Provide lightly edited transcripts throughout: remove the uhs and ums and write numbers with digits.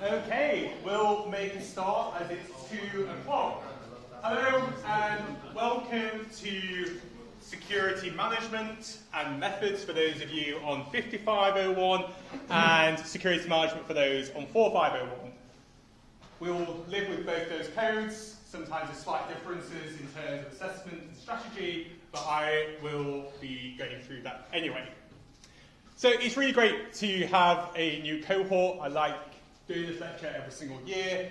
Okay, we'll make a start as it's 2 o'clock. Hello and welcome to Security Management and Methods for those of you on 5501 and Security Management for those on 4501. We will live with both those codes. Sometimes there's slight differences in terms of assessment and strategy, but I will be going through that anyway. So it's really great to have a new cohort. I like doing this lecture every single year.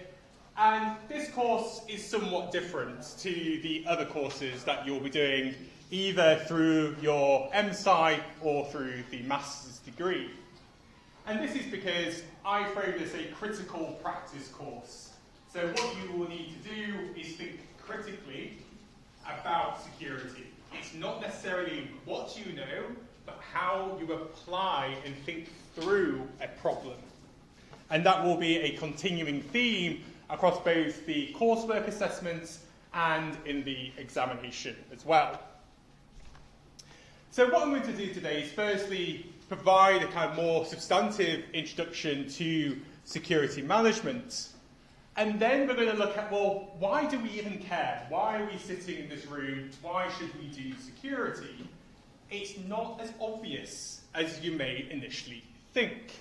And this course is somewhat different to the other courses that you'll be doing either through your MSci or through the master's degree. And this is because I frame this a critical practice course. So what you will need to do is think critically about security. It's not necessarily what you know, but how you apply and think through a problem. And that will be a continuing theme across both the coursework assessments and in the examination as well. So what I'm going to do today is firstly provide a kind of more substantive introduction to security management. And then we're going to look at, well, why do we even care? Why are we sitting in this room? Why should we do security? It's not as obvious as you may initially think.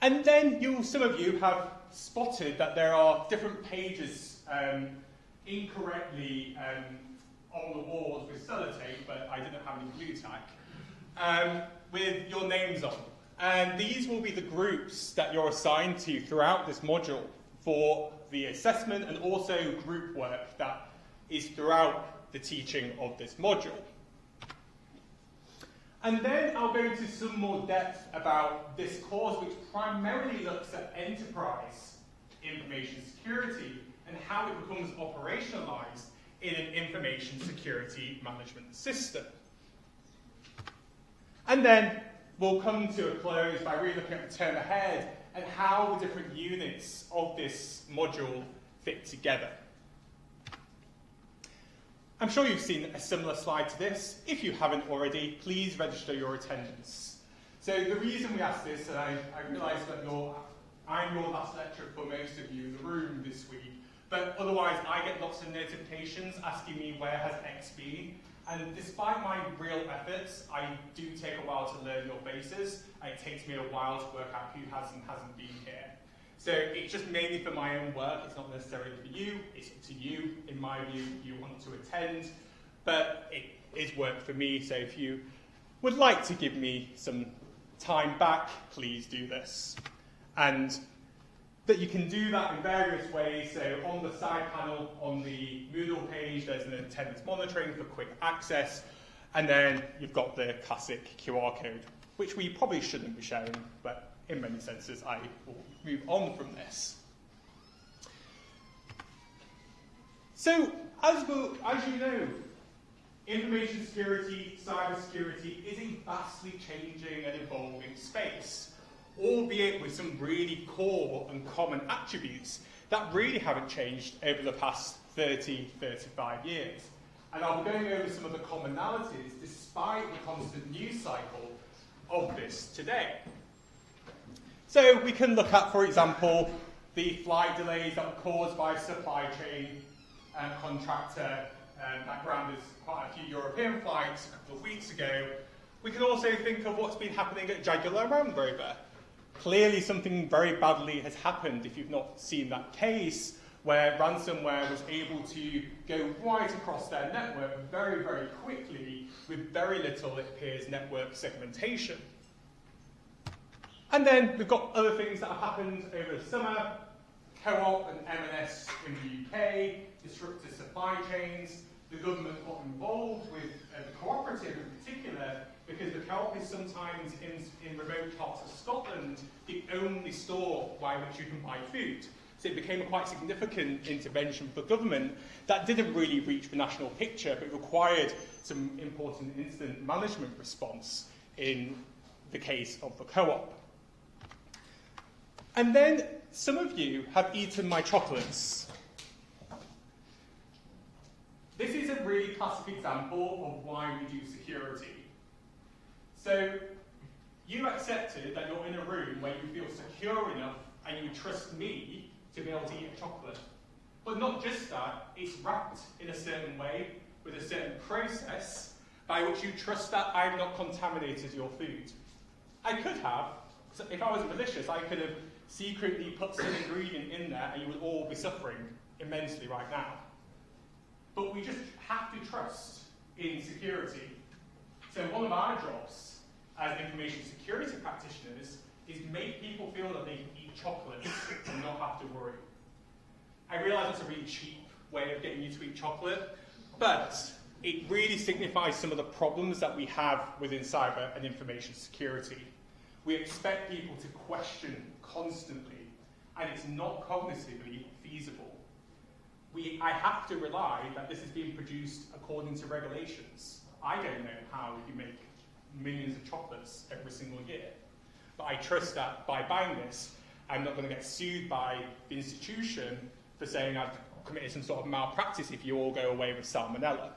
And then some of you have spotted that there are different pages incorrectly on the walls with sellotape, but I didn't have any glue tack, with your names on. And these will be the groups that you're assigned to throughout this module for the assessment and also group work that is throughout the teaching of this module. And then I'll go into some more depth about this course, which primarily looks at enterprise information security and how it becomes operationalized in an information security management system. And then we'll come to a close by really looking at the term ahead and how the different units of this module fit together. I'm sure you've seen a similar slide to this. If you haven't already, please register your attendance. So the reason we ask this, and I realise that I'm your last lecturer for most of you in the room this week, but otherwise I get lots of notifications asking me where has X been. And despite my real efforts, I do take a while to learn your faces, and it takes me a while to work out who has and hasn't been here. So it's just mainly for my own work. It's not necessarily for you. It's up to you. In my view, you want to attend. But it is work for me. So if you would like to give me some time back, please do this. And that you can do that in various ways. So on the side panel on the Moodle page, there's an attendance monitoring for quick access. And then you've got the classic QR code, which we probably shouldn't be sharing, but in many senses, I will move on from this. So, as you know, information security, cyber security is a vastly changing and evolving space, albeit with some really core and common attributes that really haven't changed over the past 30, 35 years. And I'll be going over some of the commonalities despite the constant news cycle of this today. So we can look at, for example, the flight delays that were caused by supply chain contractor that grounded quite a few European flights a couple of weeks ago. We can also think of what's been happening at Jaguar Land Rover. Clearly something very badly has happened if you've not seen that case where ransomware was able to go right across their network very, very quickly with very little, it appears, network segmentation. And then we've got other things that have happened over the summer. Co-op and M&S in the UK, disrupted supply chains. The government got involved with the cooperative in particular because the co-op is sometimes in remote parts of Scotland the only store by which you can buy food. So it became a quite significant intervention for government that didn't really reach the national picture, but required some important incident management response in the case of the co-op. And then some of you have eaten my chocolates. This is a really classic example of why we do security. So you accepted that you're in a room where you feel secure enough and you would trust me to be able to eat a chocolate. But not just that, it's wrapped in a certain way, with a certain process, by which you trust that I've not contaminated your food. I could have, so if I was malicious, I could have secretly put some ingredient in there and you would all be suffering immensely right now. But we just have to trust in security. So one of our jobs as information security practitioners is make people feel that they can eat chocolates and not have to worry. I realise that's a really cheap way of getting you to eat chocolate, but it really signifies some of the problems that we have within cyber and information security. We expect people to question constantly, and it's not cognitively feasible. I have to rely that this is being produced according to regulations. I don't know how you make millions of chocolates every single year, but I trust that by buying this, I'm not going to get sued by the institution for saying I've committed some sort of malpractice if you all go away with salmonella.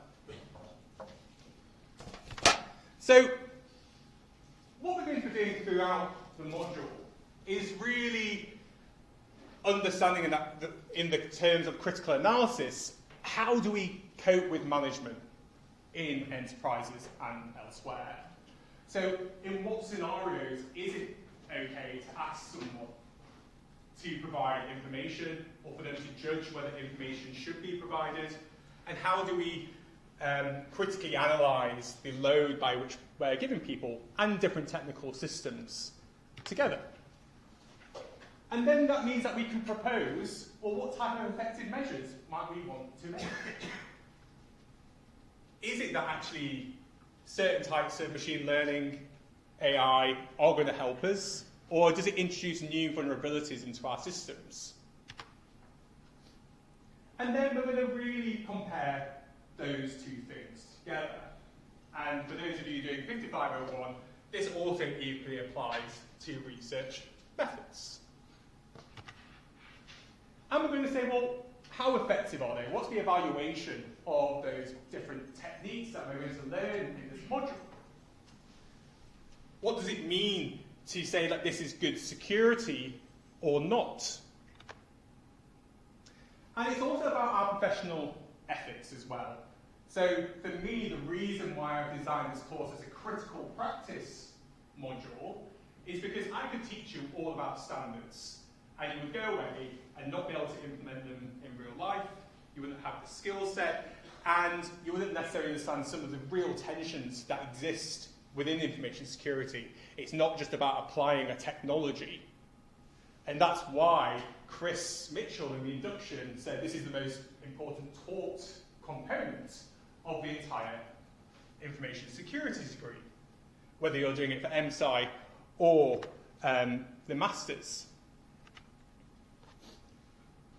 So, what we're going to be doing throughout the module is really understanding in the terms of critical analysis, how do we cope with management in enterprises and elsewhere? So, in what scenarios is it okay to ask someone to provide information, or for them to judge whether information should be provided? And how do we critically analyse the load by which we're giving people and different technical systems together? And then that means that we can propose, well, what type of effective measures might we want to make? Is it that actually certain types of machine learning, AI, are going to help us? Or does it introduce new vulnerabilities into our systems? And then we're going to really compare those two things together. And for those of you doing 5501, this also equally applies to research methods. And we're going to say, well, how effective are they? What's the evaluation of those different techniques that we're going to learn in this module? What does it mean to say that this is good security or not? And it's also about our professional ethics as well. So for me, the reason why I've designed this course as a critical practice module is because I could teach you all about standards, and you would go away and not be able to implement them in real life. You wouldn't have the skill set, and you wouldn't necessarily understand some of the real tensions that exist within information security. It's not just about applying a technology. And that's why Chris Mitchell in the induction said this is the most important taught component of the entire information security degree, whether you're doing it for MSci or the Masters.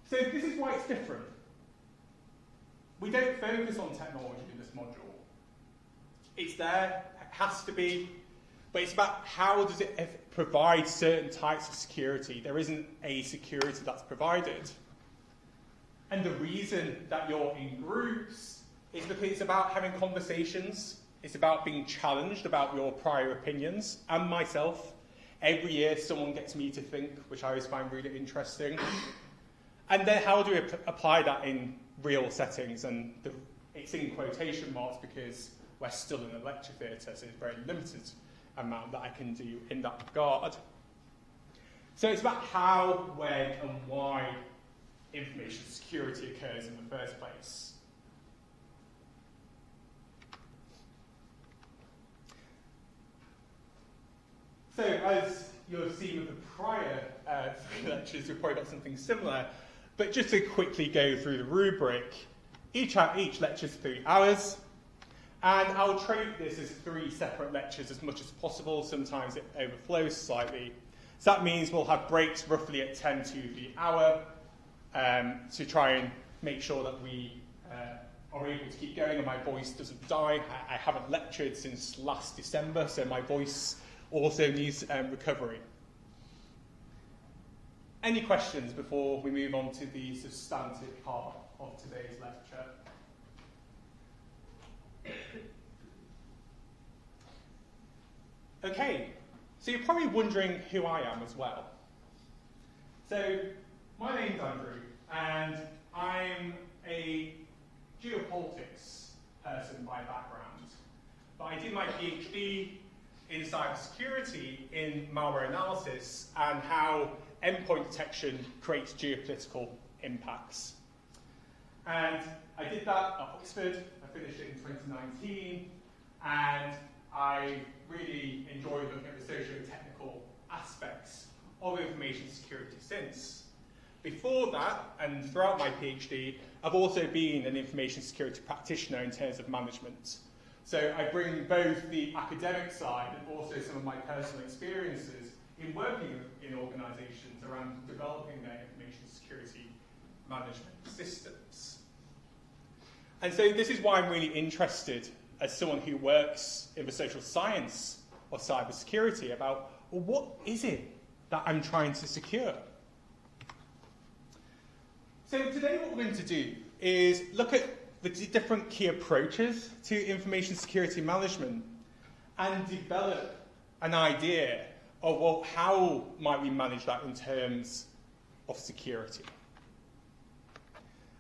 So this is why it's different. We don't focus on technology in this module. It's there, it has to be, but it's about how does it provide certain types of security. There isn't a security that's provided. And the reason that you're in groups is because it's about having conversations. It's about being challenged about your prior opinions. And myself, every year someone gets me to think, which I always find really interesting. And then how do we apply that in real settings? And it's in quotation marks because we're still in a lecture theatre, so it's a very limited amount that I can do in that regard. So it's about how, when, and why information security occurs in the first place. So as you'll have seen with the prior lectures, we've probably got something similar. But just to quickly go through the rubric, each lecture is 3 hours. And I'll treat this as 3 separate lectures as much as possible. Sometimes it overflows slightly. So that means we'll have breaks roughly at 10 to the hour to try and make sure that we are able to keep going and my voice doesn't die. I haven't lectured since last December, so my voice also needs recovery. Any questions before we move on to the substantive part of today's lecture? Okay, so you're probably wondering who I am as well. So, my name's Andrew, and I'm a geopolitics person by background. But I did my PhD in cybersecurity in malware analysis and how endpoint detection creates geopolitical impacts. And I did that at Oxford. I finished it in 2019, and I really enjoyed looking at the socio-technical aspects of information security since. Before that, and throughout my PhD, I've also been an information security practitioner in terms of management. So I bring both the academic side and also some of my personal experiences in working in organisations around developing their information security management systems. And so this is why I'm really interested, as someone who works in the social science of cybersecurity, about, well, what is it that I'm trying to secure? So today what we're going to do is look at the different key approaches to information security management and develop an idea of, well, how might we manage that in terms of security.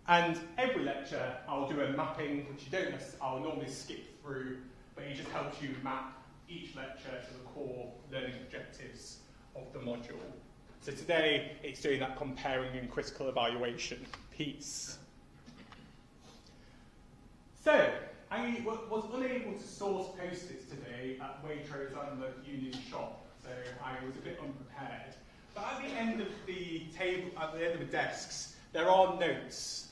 And every lecture I'll do a mapping, which I'll normally skip through, but it just helps you map each lecture to the core learning objectives of the module. So today it's doing that comparing and critical evaluation piece. So, I was unable to source post-its today at Waitrose and the Union shop, so I was a bit unprepared. But at the end of the table, at the end of the desks, there are notes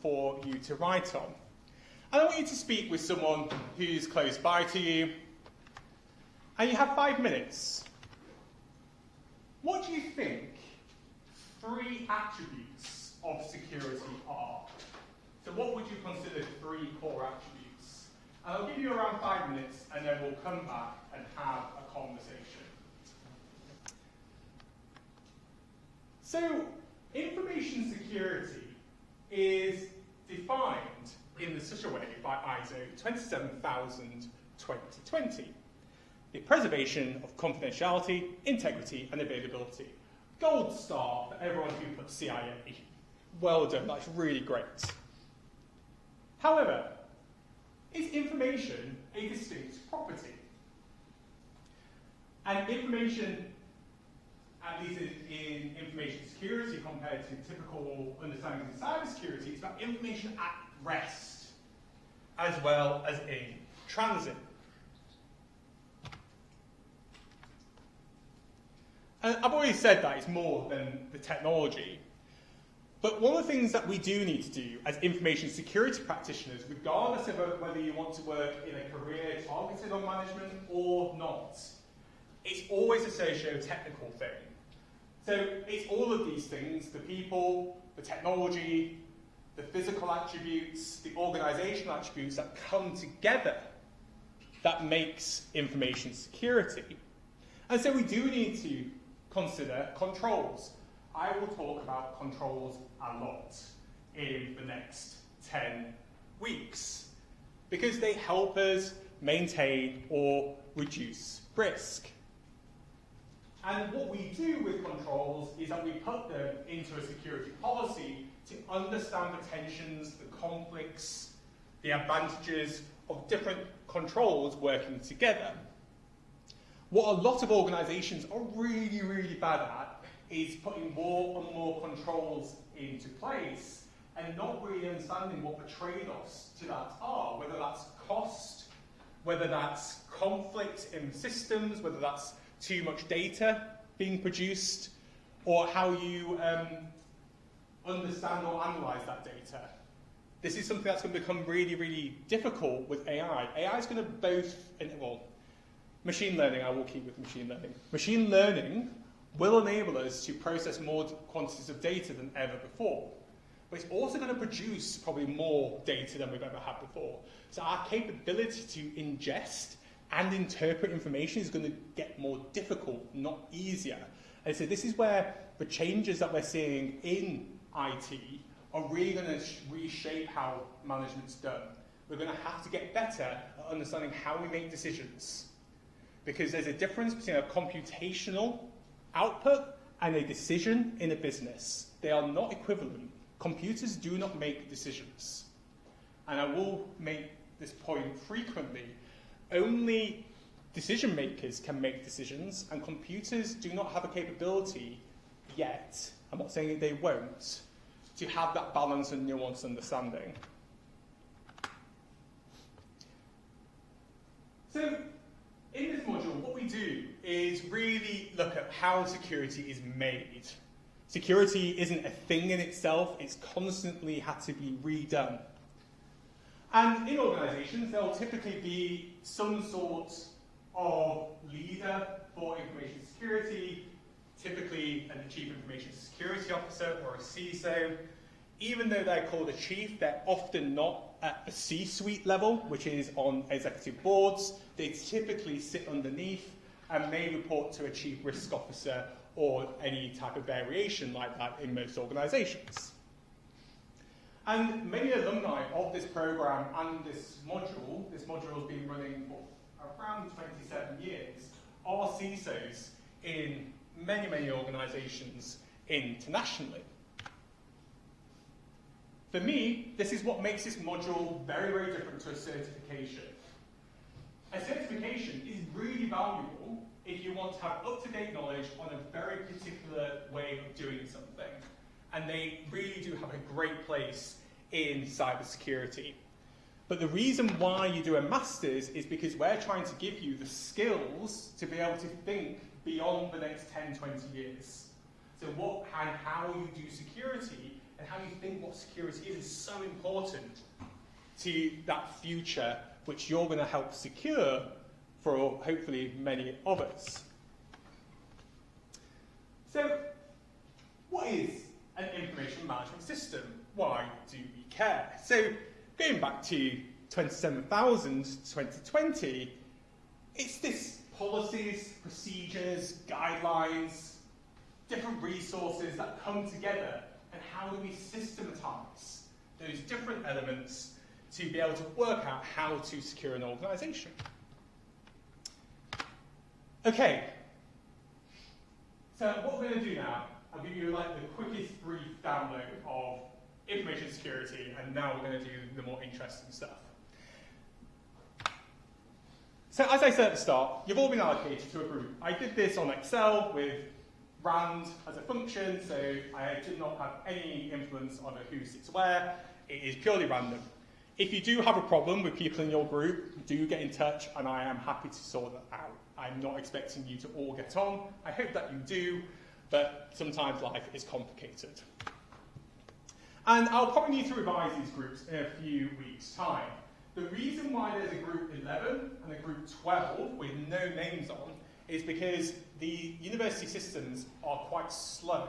for you to write on. And I want you to speak with someone who's close by to you, and you have 5 minutes. What do you think 3 attributes of security are? So what would you consider 3 core attributes? And I'll give you around 5 minutes, and then we'll come back and have a conversation. So information security is defined in such a way by ISO 27000:2020. The preservation of confidentiality, integrity, and availability. Gold star for everyone who put CIA. Well done, that's really great. However, is information a distinct property? And information, at least in information security compared to typical understandings of cybersecurity, is about information at rest, as well as in transit. And I've already said that it's more than the technology. But one of the things that we do need to do as information security practitioners, regardless of whether you want to work in a career targeted on management or not, it's always a socio-technical thing. So it's all of these things, the people, the technology, the physical attributes, the organizational attributes that come together that makes information security. And so we do need to consider controls. I will talk about controls a lot in the next 10 weeks because they help us maintain or reduce risk. And what we do with controls is that we put them into a security policy to understand the tensions, the conflicts, the advantages of different controls working together. What a lot of organizations are really, really bad at is putting more and more controls into place and not really understanding what the trade-offs to that are, whether that's cost, whether that's conflict in systems, whether that's too much data being produced, or how you understand or analyze that data. This is something that's going to become really, really difficult with AI. AI is going to both, well, machine learning, I will keep with machine learning. Machine learning will enable us to process more quantities of data than ever before. But it's also going to produce probably more data than we've ever had before. So our capability to ingest and interpret information is going to get more difficult, not easier. And so this is where the changes that we're seeing in IT are really going to reshape how management's done. We're going to have to get better at understanding how we make decisions. Because there's a difference between a computational output and a decision in a business, they are not equivalent. Computers do not make decisions. And I will make this point frequently. Only decision makers can make decisions, and computers do not have a capability yet, I'm not saying that they won't, to have that balance and nuanced understanding. So, in this module, what we do is really look at how security is made. Security isn't a thing in itself, it's constantly had to be redone. And in organizations, there will typically be some sort of leader for information security, typically a chief information security officer or a CISO. Even though they're called a chief, they're often not at the C-suite level, which is on executive boards. They typically sit underneath and may report to a chief risk officer or any type of variation like that in most organizations. And many alumni of this program and this module has been running for around 27 years, are CISOs in many, many organizations internationally. For me, this is what makes this module very, very different to a certification. A certification is really valuable if you want to have up-to-date knowledge on a very particular way of doing something. And they really do have a great place in cybersecurity. But the reason why you do a master's is because we're trying to give you the skills to be able to think beyond the next 10, 20 years. So what and how you do security and how you think what security is so important to that future which you're going to help secure for hopefully many of us. So what is an information management system? Why do we care? So going back to 27,000 to 2020, it's this policies, procedures, guidelines, different resources that come together, and how do we systematize those different elements to be able to work out how to secure an organization. Okay, so what we're going to do now, I'll give you like the quickest brief download of information security, and now we're going to do the more interesting stuff. So as I said at the start, you've all been allocated to a group. I did this on Excel with rand as a function, so I did not have any influence on who sits where. It is purely random. If you do have a problem with people in your group, do get in touch, and I am happy to sort that out. I'm not expecting you to all get on. I hope that you do, but sometimes life is complicated. And I'll probably need to revise these groups in a few weeks' time. The reason why there's a group 11 and a group 12 with no names on is because the university systems are quite slow,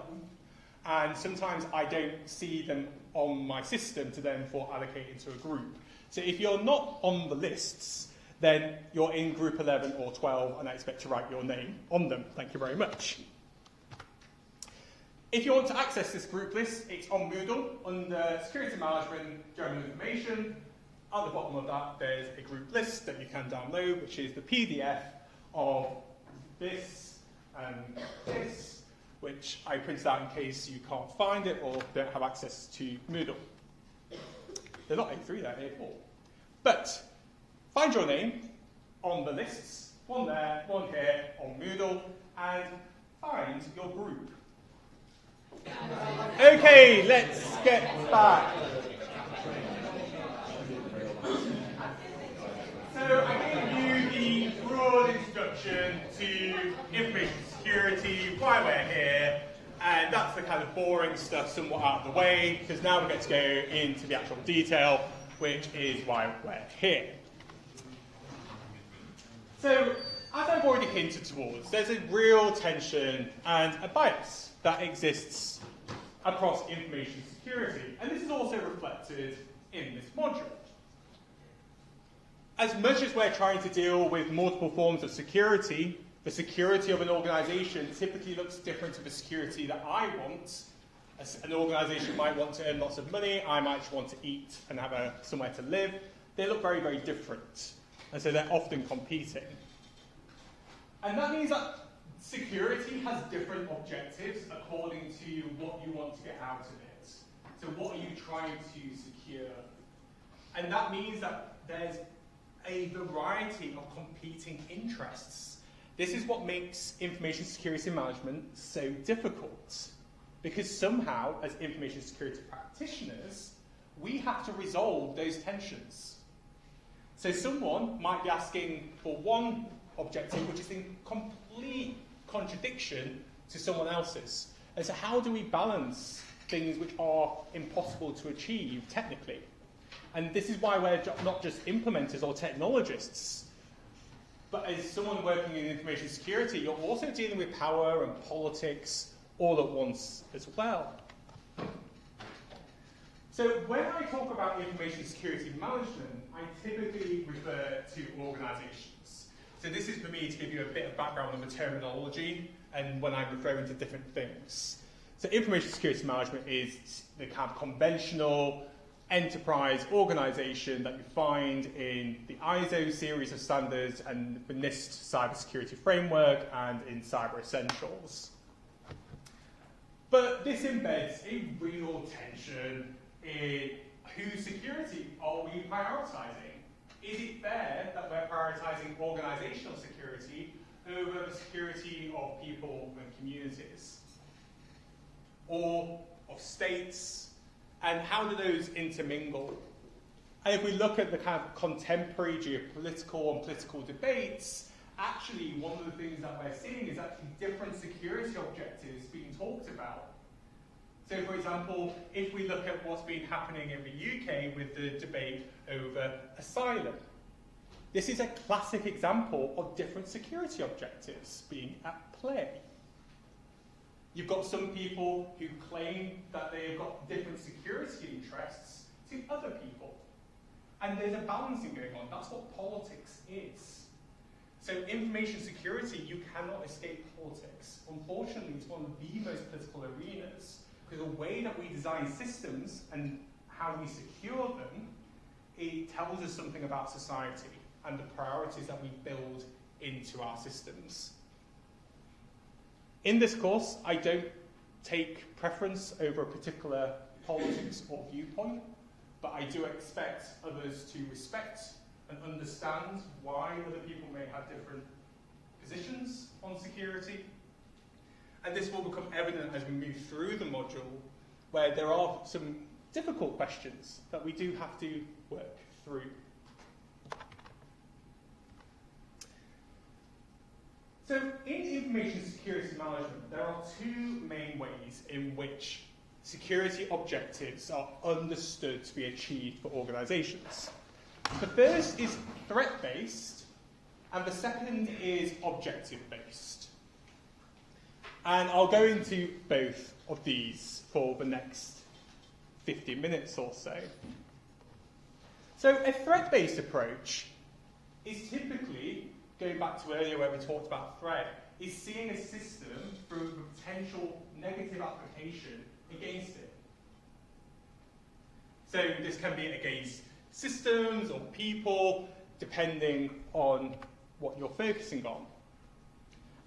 and sometimes I don't see them on my system to then allocate into a group. So if you're not on the lists, then you're in group 11 or 12, and I expect to write your name on them. Thank you very much. If you want to access this group list, it's on Moodle under Security Management, General Information. At the bottom of that, there's a group list that you can download, which is the PDF of this and this, which I printed out in case you can't find it or don't have access to Moodle. They're not A3, they're A4. But find your name on the lists, one there, one here on Moodle, and find your group. Okay, let's get back. So I gave you the broad introduction to information security, why we're here, and that's the kind of boring stuff somewhat out of the way, because now we get to go into the actual detail, which is why we're here. So, as I've already hinted towards, there's a real tension and a bias that exists across information security, and this is also reflected in this module. As much as we're trying to deal with multiple forms of security, the security of an organization typically looks different to the security that I want. An organization might want to earn lots of money, I might want to eat and have somewhere to live. They look very, very different, and so they're often competing. And that means that security has different objectives according to what you want to get out of it. So what are you trying to secure? And that means that there's a variety of competing interests. This is what makes information security management so difficult, because somehow, as information security practitioners, we have to resolve those tensions. So someone might be asking for one objective which is in complete contradiction to someone else's. And so how do we balance things which are impossible to achieve technically? And this is why we're not just implementers or technologists, but as someone working in information security, you're also dealing with power and politics all at once as well. So when I talk about information security management, I typically refer to organizations. So this is for me to give you a bit of background on the terminology and when I'm referring to different things. So information security management is the kind of conventional enterprise organization that you find in the ISO series of standards and the NIST cybersecurity framework and in Cyber Essentials. But this embeds a real tension in whose security are we prioritizing? Is it fair that we're prioritizing organizational security over the security of people and communities? Or of states? And how do those intermingle? And if we look at the kind of contemporary geopolitical and political debates, actually one of the things that we're seeing is actually different security objectives being talked about. So for example, if we look at what's been happening in the UK with the debate over asylum, this is a classic example of different security objectives being at play. You've got some people who claim that they've got different security interests to other people. And there's a balancing going on. That's what politics is. So information security, you cannot escape politics. Unfortunately, it's one of the most political arenas, because the way that we design systems and how we secure them, it tells us something about society and the priorities that we build into our systems. In this course, I don't take preference over a particular politics or viewpoint, but I do expect others to respect and understand why other people may have different positions on security. And this will become evident as we move through the module, where there are some difficult questions that we do have to work through. So in information security management, there are two main ways in which security objectives are understood to be achieved for organizations. The first is threat-based, and the second is objective-based. And I'll go into both of these for the next 15 minutes or so. So a threat-based approach is typically, going back to earlier where we talked about threat, is seeing a system through a potential negative application against it. So this can be against systems or people, depending on what you're focusing on.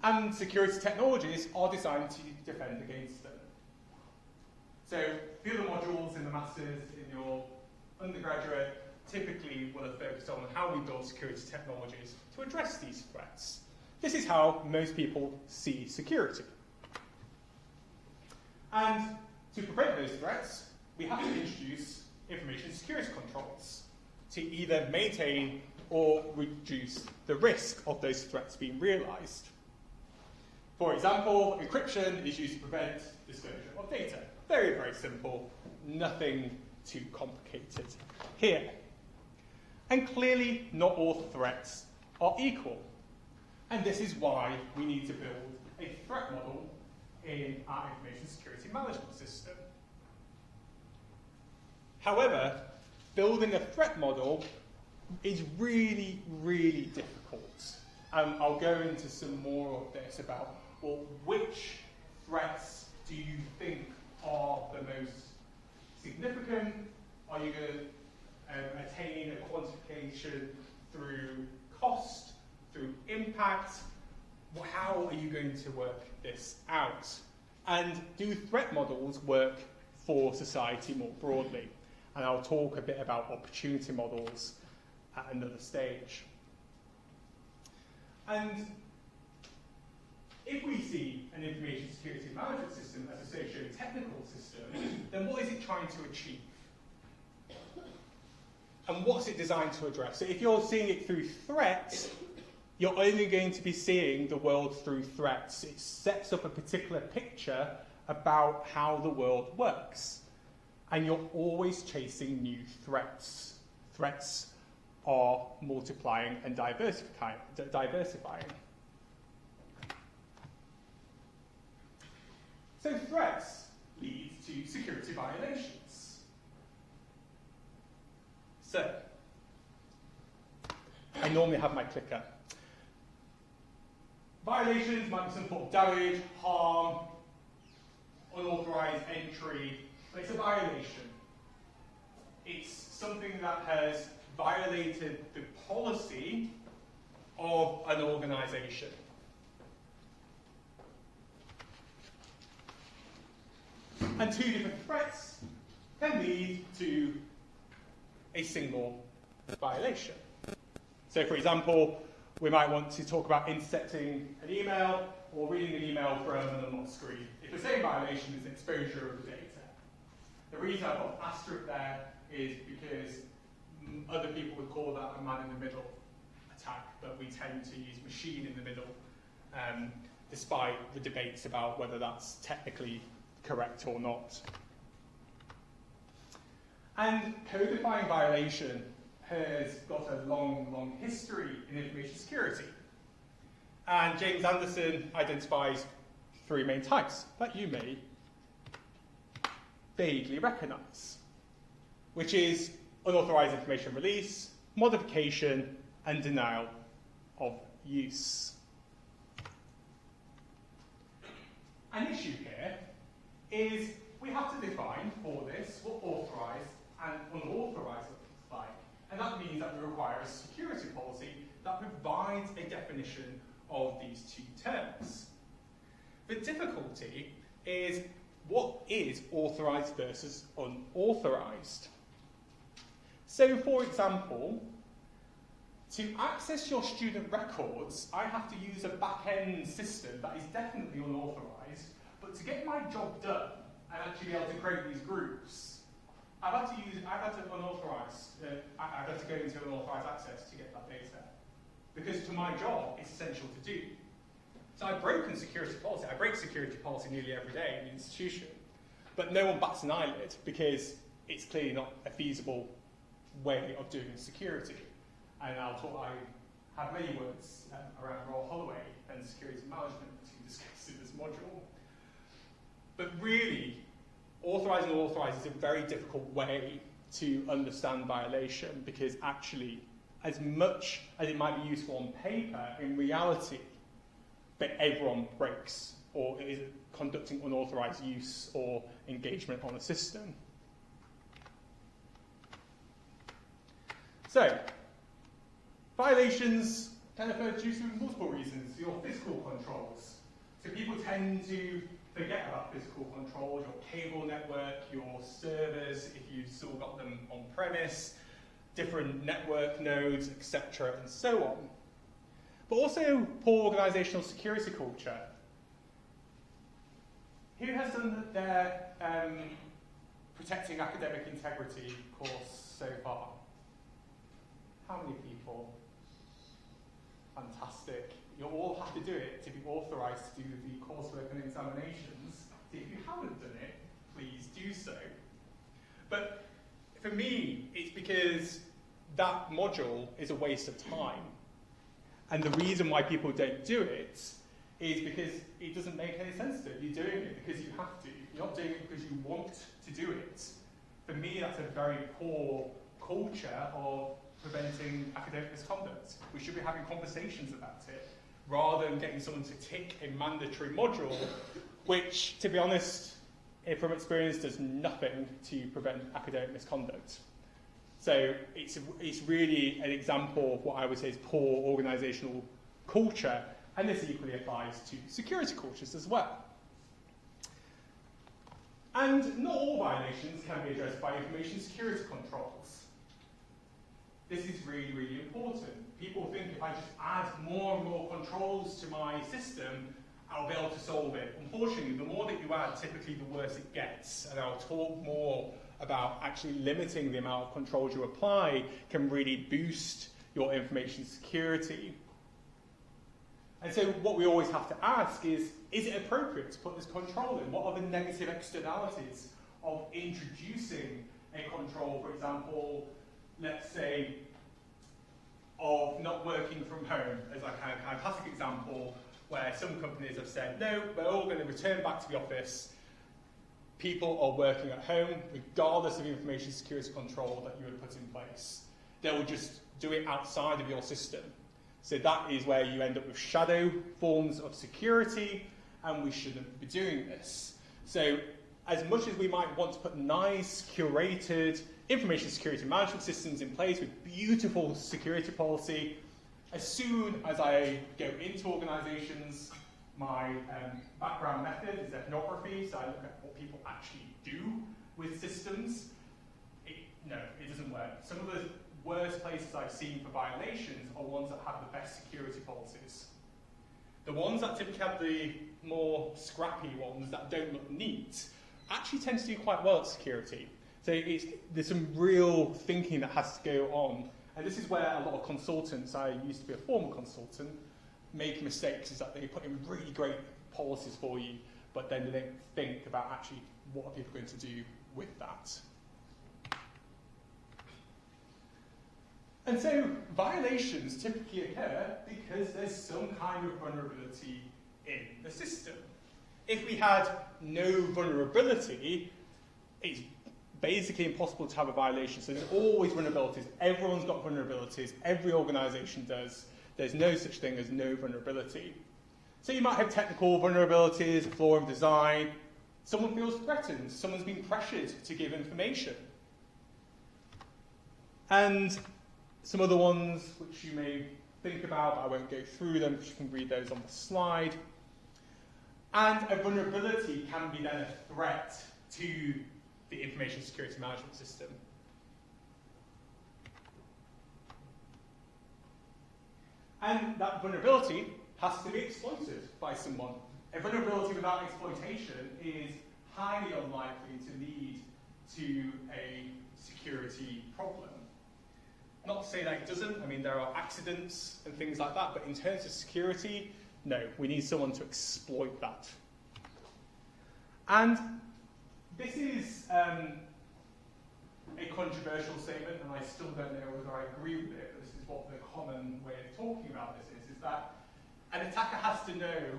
And security technologies are designed to defend against them. So the other modules in the Masters, in your undergraduate, typically will have focused on how we build security technologies to address these threats. This is how most people see security. And to prevent those threats, we have to introduce information security controls to either maintain or reduce the risk of those threats being realized. For example, encryption is used to prevent disclosure of data. Very, very simple, nothing too complicated here. And clearly, not all threats are equal. And this is why we need to build a threat model in our information security management system. However, building a threat model is really, really difficult. I'll go into some more of this about, well, which threats do you think are the most significant? Are you going to attain a quantification through cost, through impact? how are you going to work this out? And do threat models work for society more broadly? And I'll talk a bit about opportunity models at another stage. And if we see an information security management system as a socio-technical system, then what is it trying to achieve? And what's it designed to address? So if you're seeing it through threats, you're only going to be seeing the world through threats. It sets up a particular picture about how the world works. And you're always chasing new threats. Threats are multiplying and diversifying. So threats lead to security violations. So, I normally have my clicker. Violations might be some form of damage, harm, unauthorized entry, but it's a violation. It's something that has violated the policy of an organization. And two different threats can lead to a single violation. So, for example, we might want to talk about intercepting an email or reading an email from an unlocked screen. If the same violation is exposure of the data. The reason I've got an asterisk there is because other people would call that a man-in-the-middle attack, but we tend to use machine in the middle, despite the debates about whether that's technically correct or not. And codifying violation has got a long, long history in information security. And James Anderson identifies three main types that you may vaguely recognize, which is unauthorized information release, modification, and denial of use. An issue here is we have to define for this what authorized and unauthorized looks like. And that means that we require a security policy that provides a definition of these two terms. The difficulty is what is authorized versus unauthorized. So, for example, to access your student records, I have to use a back-end system that is definitely unauthorized, but to get my job done and actually be able to create these groups, I've had to go into unauthorized access to get that data. Because to my job, it's essential to do. So I've broken security policy. I break security policy nearly every day in the institution. But no one bats an eyelid because it's clearly not a feasible way of doing security. And I have many words around Royal Holloway and security management to discuss in this module. But really, authorized and unauthorized is a very difficult way to understand violation because actually, as much as it might be useful on paper, in reality, that everyone breaks or is conducting unauthorized use or engagement on a system. So, violations can occur due to multiple reasons. Your physical controls. So people tend to forget about physical controls, your cable network, your servers, if you've still got them on premise, different network nodes, etc., and so on. But also poor organizational security culture. Who has done their Protecting Academic Integrity course so far? How many people? Fantastic. You all have to do it to be authorized to do the coursework and examinations. So if you haven't done it, please do so. But for me, it's because that module is a waste of time. And the reason why people don't do it is because it doesn't make any sense to it. You're doing it because you have to. You're not doing it because you want to do it. For me, that's a very poor culture of preventing academic misconduct. We should be having conversations about it, rather than getting someone to tick a mandatory module, which, to be honest, from experience, does nothing to prevent academic misconduct. So it's really an example of what I would say is poor organisational culture And this equally applies to security cultures as well. And not all violations can be addressed by information security controls. This is really, really important. People think if I just add more and more controls to my system, I'll be able to solve it. Unfortunately, the more that you add, typically the worse it gets. And I'll talk more about actually limiting the amount of controls you apply can really boost your information security. And so what we always have to ask is it appropriate to put this control in? What are the negative externalities of introducing a control, for example, let's say, of not working from home as a kind of classic example, where some companies have said, no, we're all going to return back to the office. People are working at home, regardless of the information security control that you would put in place. They will just do it outside of your system. So that is where you end up with shadow forms of security, and we shouldn't be doing this. So as much as we might want to put nice, curated information security management systems in place with beautiful security policy, as soon as I go into organizations, my background method is ethnography, so I look at what people actually do with systems. No, it doesn't work. Some of the worst places I've seen for violations are ones that have the best security policies. The ones that typically have the more scrappy ones that don't look neat actually tend to do quite well at security. So there's some real thinking that has to go on. And this is where a lot of consultants, I used to be a former consultant, make mistakes, is that they put in really great policies for you, but then they don't think about actually what are people going to do with that. And so violations typically occur because there's some kind of vulnerability in the system. If we had no vulnerability, it's basically impossible to have a violation. So there's always vulnerabilities. Everyone's got vulnerabilities. Every organization does. There's no such thing as no vulnerability. So you might have technical vulnerabilities, a flaw in design. Someone feels threatened. Someone's been pressured to give information. And some other ones which you may think about, I won't go through them because you can read those on the slide. And a vulnerability can be then a threat to the information security management system. And that vulnerability has to be exploited by someone. A vulnerability without exploitation is highly unlikely to lead to a security problem. Not to say that it doesn't, I mean there are accidents and things like that, but in terms of security, no, we need someone to exploit that. And this is a controversial statement, and I still don't know whether I agree with it. This is what the common way of talking about this is that an attacker has to know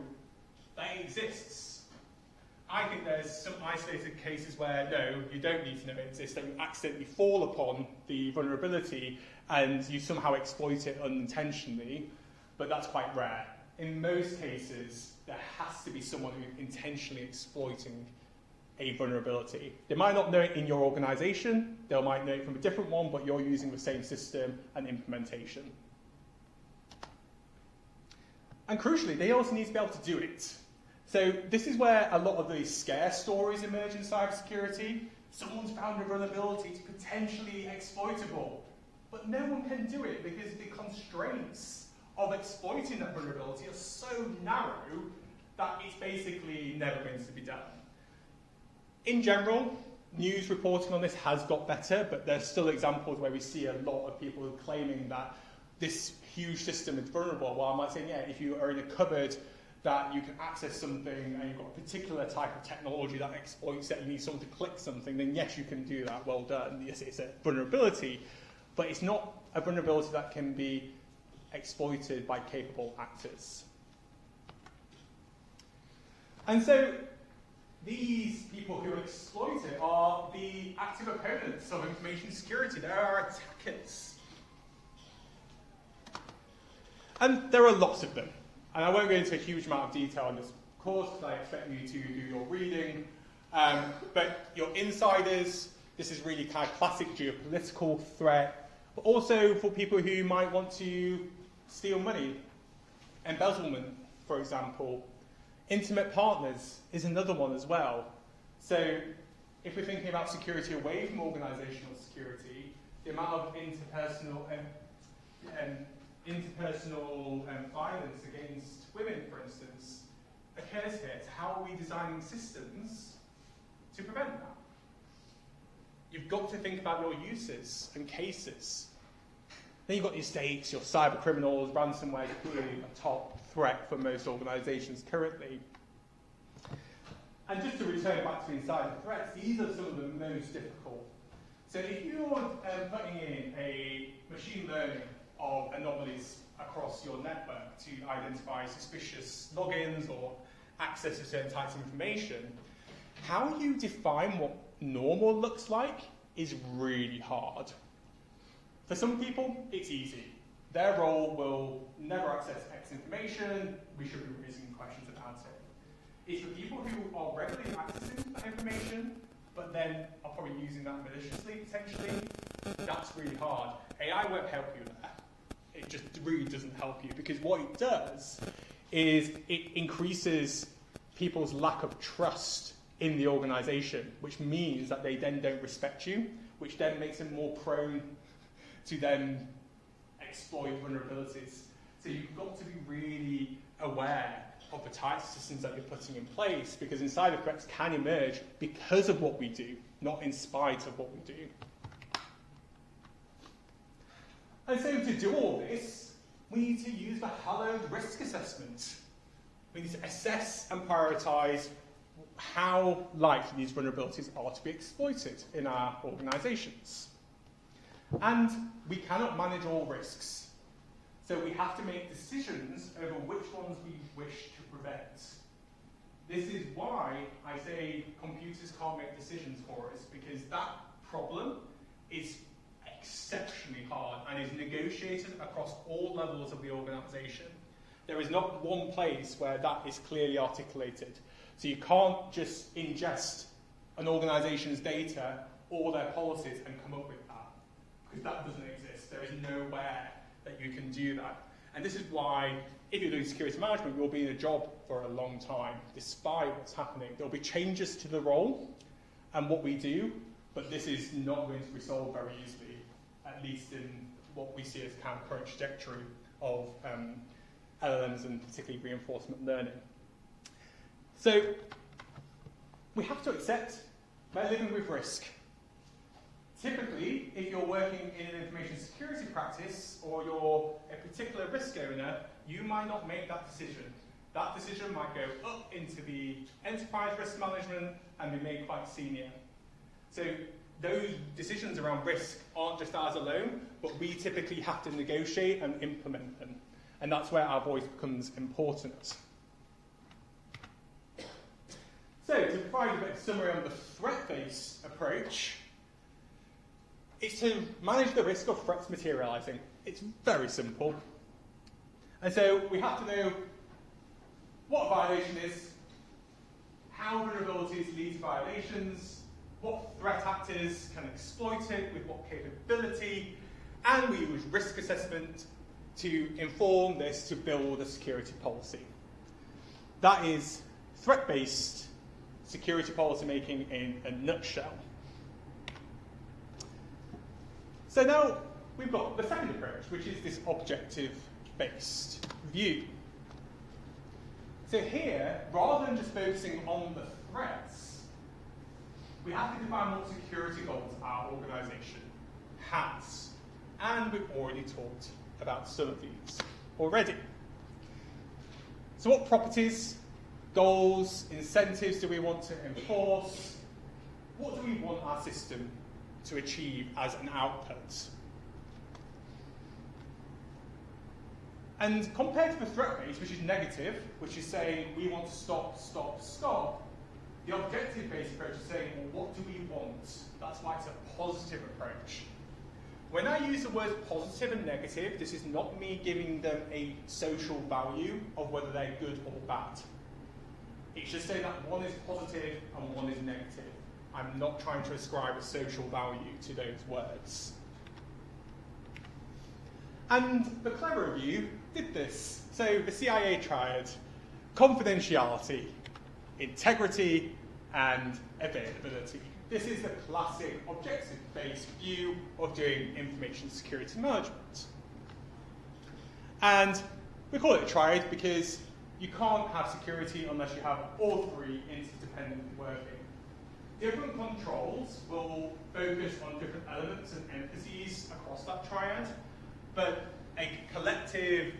that it exists. I think there's some isolated cases where, no, you don't need to know it exists, that you accidentally fall upon the vulnerability and you somehow exploit it unintentionally, but that's quite rare. In most cases, there has to be someone who's intentionally exploiting a vulnerability. They might not know it in your organization, they might know it from a different one, but you're using the same system and implementation. And crucially, they also need to be able to do it. So this is where a lot of the scare stories emerge in cybersecurity. Someone's found a vulnerability, it's potentially exploitable, but no one can do it because the constraints of exploiting that vulnerability are so narrow that it's basically never going to be done. In general, news reporting on this has got better, but there's still examples where we see a lot of people claiming that this huge system is vulnerable. Well, I might say, yeah, if you are in a cupboard that you can access something and you've got a particular type of technology that exploits it, you need someone to click something, then yes, you can do that, well done. Yes, it's a vulnerability, but it's not a vulnerability that can be exploited by capable actors. And so these people who exploit it are the active opponents of information security. They are attackers. And there are lots of them. And I won't go into a huge amount of detail on this course because I expect you to do your reading. But your insiders, this is really kind of classic geopolitical threat, but also for people who might want to steal money, embezzlement, for example. Intimate partners is another one as well. So if we're thinking about security away from organisational security, the amount of interpersonal violence against women, for instance, occurs here. So how are we designing systems to prevent that? You've got to think about your uses and cases. Then you've got your stakes, your cyber criminals, ransomware is clearly a top threat for most organisations currently. And just to return back to insider threats, these are some of the most difficult. So if you're putting in a machine learning of anomalies across your network to identify suspicious logins or access to certain types of information, how you define what normal looks like is really hard. For some people, it's easy. Their role will never access X information, we should be raising questions about it. It's for people who are regularly accessing that information, but then are probably using that maliciously, potentially. That's really hard. AI won't help you there. It just really doesn't help you, because what it does is it increases people's lack of trust in the organisation, which means that they then don't respect you, which then makes them more prone to then exploit vulnerabilities. So you've got to be really aware of the types of systems that you're putting in place, because insider threats can emerge because of what we do, not in spite of what we do. And so to do all this, we need to use the hallowed risk assessment. We need to assess and prioritise how likely these vulnerabilities are to be exploited in our organisations. And we cannot manage all risks. So we have to make decisions over which ones we wish to prevent. This is why I say computers can't make decisions for us, because that problem is exceptionally hard and is negotiated across all levels of the organisation. There is not one place where that is clearly articulated. So you can't just ingest an organisation's data or their policies and come up with that, because that doesn't exist. There is nowhere that you can do that. And this is why, if you're doing security management, you'll be in a job for a long time, despite what's happening. There'll be changes to the role and what we do, but this is not going to be solved very easily, at least in what we see as kind of current trajectory of LLMs and particularly reinforcement learning. So we have to accept we're living with risk. Typically, if you're working in an information security practice or you're a particular risk owner, you might not make that decision. That decision might go up into the enterprise risk management and be made quite senior. So those decisions around risk aren't just ours alone, but we typically have to negotiate and implement them. And that's where our voice becomes important. So to provide a bit of summary on the threat-based approach, it's to manage the risk of threats materialising. It's very simple. And so we have to know what a violation is, how vulnerabilities lead to violations, what threat actors can exploit it, with what capability, and we use risk assessment to inform this to build a security policy. That is threat-based security policy making in a nutshell. So now we've got the second approach, which is this objective-based view. So here, rather than just focusing on the threats, we have to define what security goals our organisation has. And we've already talked about some of these already. So what properties, goals, incentives do we want to enforce? What do we want our system to achieve as an output? And compared to the threat base, which is negative, which is saying we want to stop, stop, stop, the objective-based approach is saying, well, what do we want? That's why it's a positive approach. When I use the words positive and negative, this is not me giving them a social value of whether they're good or bad. It's just saying that one is positive and one is negative. I'm not trying to ascribe a social value to those words. And the clever review did this. So the CIA tried confidentiality, integrity, and availability. This is the classic objective-based view of doing information security management. And we call it a triad because you can't have security unless you have all three interdependently working. Different controls will focus on different elements and emphases across that triad, but a collective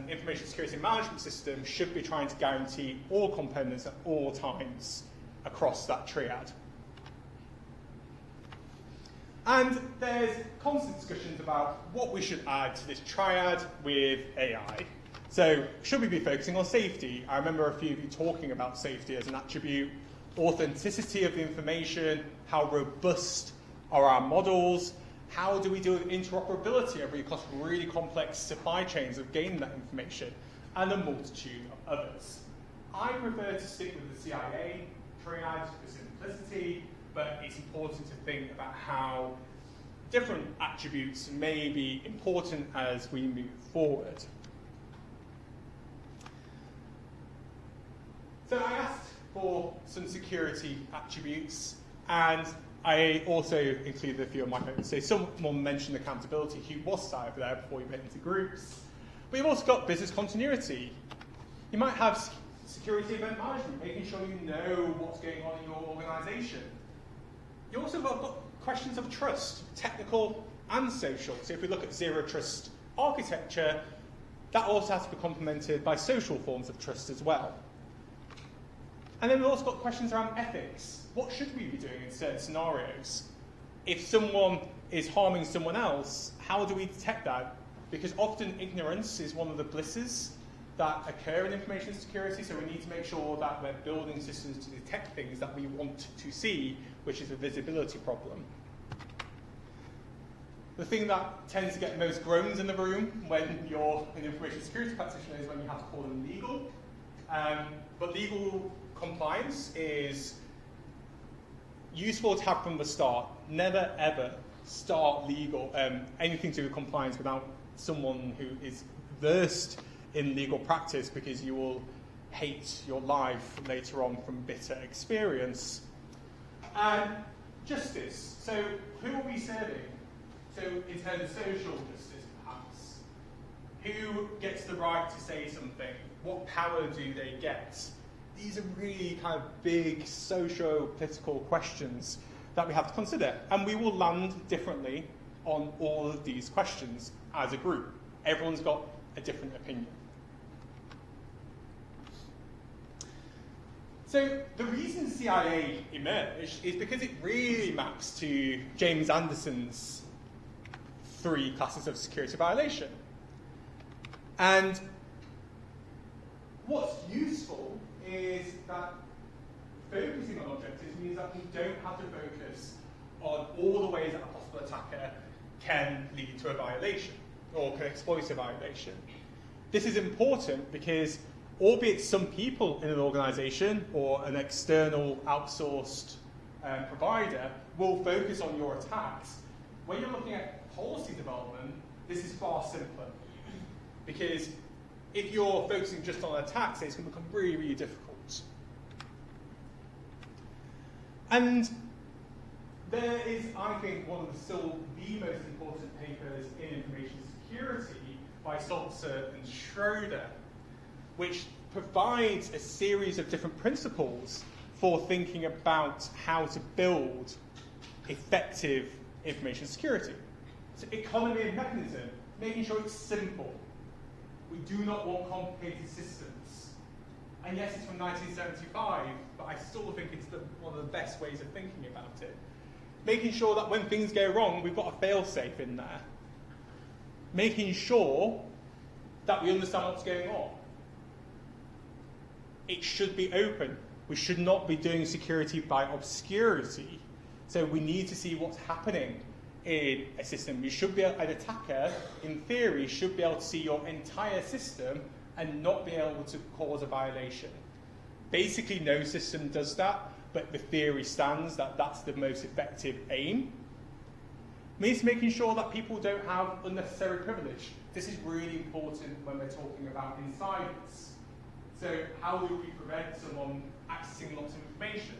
information security management system should be trying to guarantee all components at all times across that triad. And there's constant discussions about what we should add to this triad with AI. So should we be focusing on safety? I remember a few of you talking about safety as an attribute, authenticity of the information, how robust are our models, how do we deal with interoperability across really complex supply chains of gaining that information, and a multitude of others. I prefer to stick with the CIA triad for simplicity, but it's important to think about how different attributes may be important as we move forward. So I asked for some security attributes, and I also included a few of my notes. So someone mentioned accountability. Who was that over there before you went into groups? But you've also got business continuity. You might have security event management, making sure you know what's going on in your organization. You also got questions of trust, technical and social. So if we look at zero trust architecture, that also has to be complemented by social forms of trust as well. And then we've also got questions around ethics. What should we be doing in certain scenarios? If someone is harming someone else, how do we detect that? Because often ignorance is one of the blisses that occur in information security, so we need to make sure that we're building systems to detect things that we want to see, which is a visibility problem. The thing that tends to get most groans in the room when you're an information security practitioner is when you have to call them legal. But legal compliance is useful to have from the start. Never ever start legal, anything to do with compliance without someone who is versed in legal practice, because you will hate your life later on from bitter experience. And justice. So who are we serving? So in terms of social justice, perhaps. Who gets the right to say something? What power do they get? These are really kind of big socio-political questions that we have to consider. And we will land differently on all of these questions as a group. Everyone's got a different opinion. So the reason CIA emerged is because it really maps to James Anderson's 3 classes of security violation. And what's useful is that focusing on objectives means that we don't have to focus on all the ways that a possible attacker can lead to a violation or can exploit a violation. This is important because, albeit some people in an organization or an external outsourced provider will focus on your attacks, when you're looking at policy development, this is far simpler. Because if you're focusing just on attacks, it's going to become really, really difficult. And there is, I think, one of still the most important papers in information security by Salzer and Schroeder, which provides a series of different principles for thinking about how to build effective information security. So economy of mechanism, making sure it's simple. We do not want complicated systems. And yes, it's from 1975, but I still think it's one of the best ways of thinking about it. Making sure that when things go wrong, we've got a fail-safe in there. Making sure that we understand what's going on. It should be open. We should not be doing security by obscurity. So we need to see what's happening in a system. You should be an attacker, in theory, should be able to see your entire system and not be able to cause a violation. Basically, no system does that, but the theory stands that that's the most effective aim. Means making sure that people don't have unnecessary privilege. This is really important when we're talking about insiders. So how do we prevent someone accessing lots of information?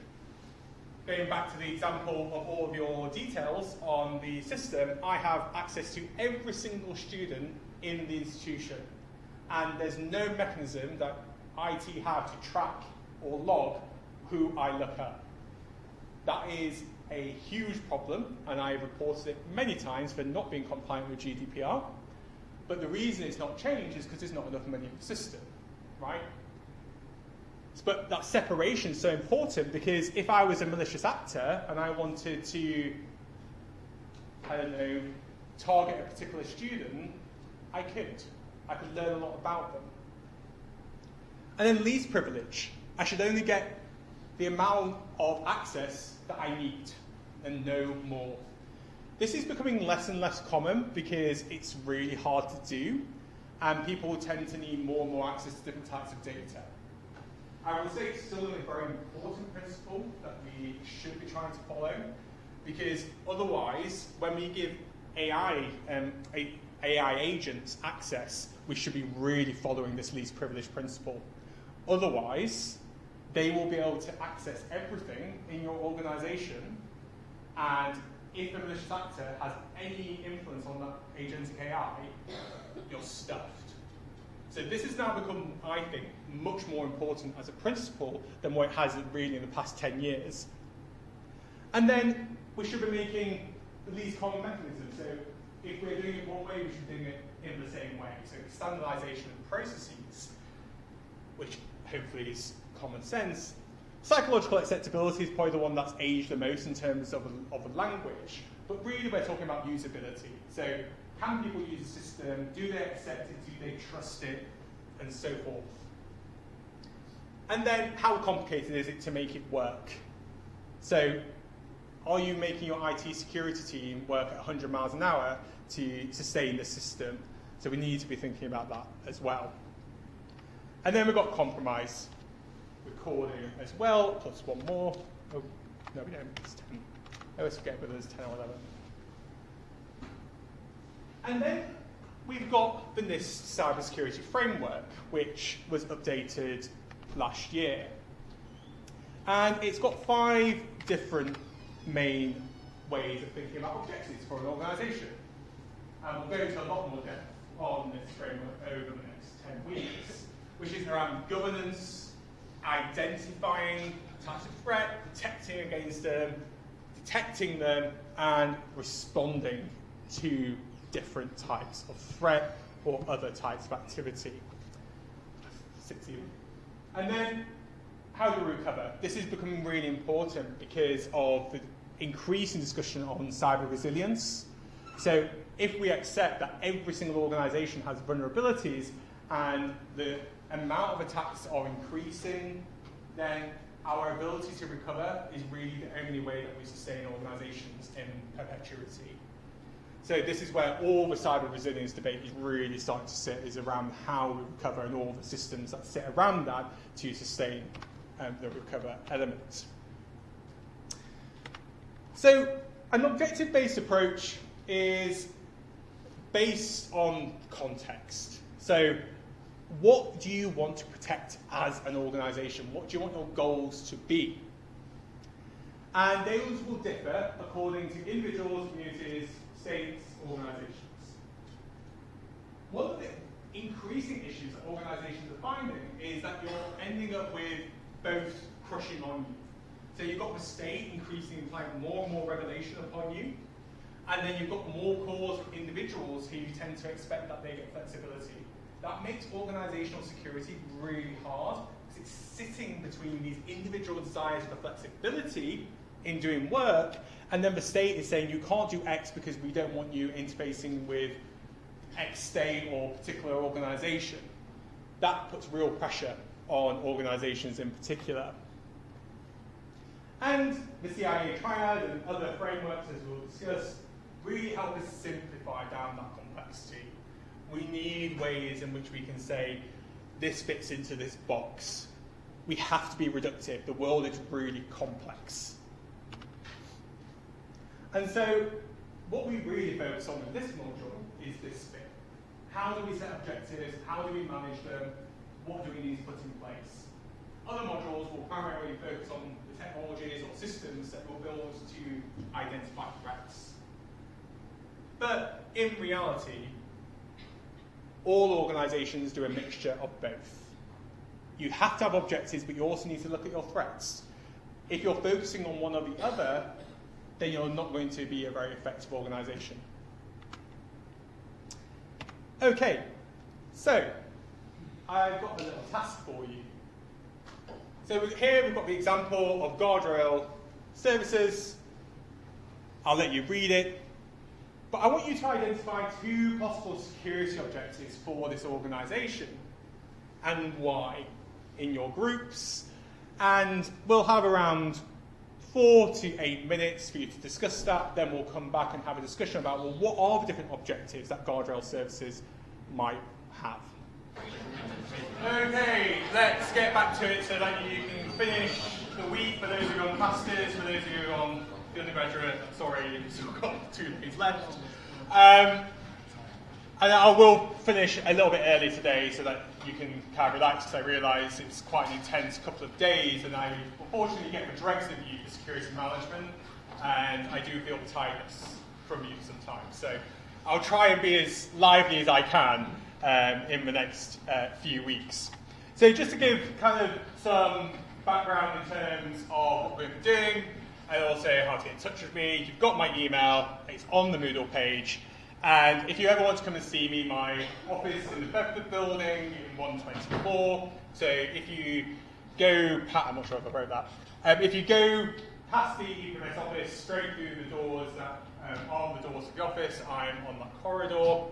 Going back to the example of all of your details on the system, I have access to every single student in the institution. And there's no mechanism that IT have to track or log who I look at. That is a huge problem, and I have reported it many times for not being compliant with GDPR. But the reason it's not changed is because there's not enough money in the system, right? But that separation is so important, because if I was a malicious actor and I wanted to, I don't know, target a particular student, I could learn a lot about them. And then least privilege. I should only get the amount of access that I need and no more. This is becoming less and less common because it's really hard to do, and people tend to need more and more access to different types of data. I would say it's still a very important principle that we should be trying to follow, because otherwise, when we give AI agents access, we should be really following this least privilege principle. Otherwise, they will be able to access everything in your organization, and if a malicious actor has any influence on that agentic AI, you're stuffed. So this has now become, I think, much more important as a principle than what it has really in the past 10 years. And then we should be making the least common mechanism. So if we're doing it one way, we should be doing it in the same way. So standardization of processes, which hopefully is common sense. Psychological acceptability is probably the one that's aged the most in terms of a language, but really we're talking about usability. So can people use the system? Do they accept it? Do they trust it? And so forth. And then how complicated is it to make it work? So are you making your IT security team work at 100 miles an hour to sustain the system? So we need to be thinking about that as well. And then we've got compromise. Recording as well, plus one more. Oh, no, we don't. It's 10. I always forget whether there's 10 or 11. And then we've got the NIST cybersecurity framework, which was updated last year. And it's got 5 different main ways of thinking about objectives for an organisation. And we'll go into a lot more depth on this framework over the next 10 weeks, which is around governance, identifying types of threat, protecting against them, detecting them, and responding to different types of threat or other types of activity. And then, how do we recover? This is becoming really important because of the increasing discussion on cyber resilience. So if we accept that every single organisation has vulnerabilities and the amount of attacks are increasing, then our ability to recover is really the only way that we sustain organisations in perpetuity. So this is where all the cyber resilience debate is really starting to sit, is around how we recover and all the systems that sit around that to sustain the recover element. So an objective-based approach is based on context. So what do you want to protect as an organisation? What do you want your goals to be? And those will differ according to individuals, communities, states, organisations. One of the increasing issues that organisations are finding is that you're ending up with both crushing on you. So you've got the state increasingly applying more and more regulation upon you, and then you've got more calls from individuals who tend to expect that they get flexibility. That makes organisational security really hard, because it's sitting between these individual desires for flexibility in doing work, and then the state is saying you can't do X because we don't want you interfacing with X state or particular organisation. That puts real pressure on organisations in particular. And the CIA triad and other frameworks, as we'll discuss, really help us simplify down that complexity. We need ways in which we can say, this fits into this box. We have to be reductive. The world is really complex. And so what we really focus on in this module is this bit. How do we set objectives? How do we manage them? what do we need to put in place. Other modules will primarily focus on the technologies or systems that we'll build to identify threats. But in reality, all organizations do a mixture of both. You have to have objectives, but you also need to look at your threats. If you're focusing on one or the other, then you're not going to be a very effective organization. Okay, so I've got a little task for you. So here we've got the example of guardrail services. I'll let you read it. But I want you to identify 2 possible security objectives for this organization and why in your groups. And we'll have around 4 to 8 minutes for you to discuss that. Then we'll come back and have a discussion about, well, what are the different objectives that guardrail services might have. Okay, let's get back to it so that you can finish the week. For those of you on masters, for those of you on the undergraduate, sorry, you've still got 2 days left. And I will finish a little bit early today so that you can kind of relax, because I realise it's quite an intense couple of days, and I unfortunately get the dregs of you for security management, and I do feel the tiredness from you sometimes. So I'll try and be as lively as I can in the next few weeks. So just to give kind of some background in terms of what we're doing, and also how to get in touch with me, you've got my email, it's on the Moodle page. And if you ever want to come and see me, my office in the Bedford building in 124. So if you go I'm not sure if I wrote that. If you go past the EPMS office, straight through the doors that are the doors of the office, I'm on that corridor.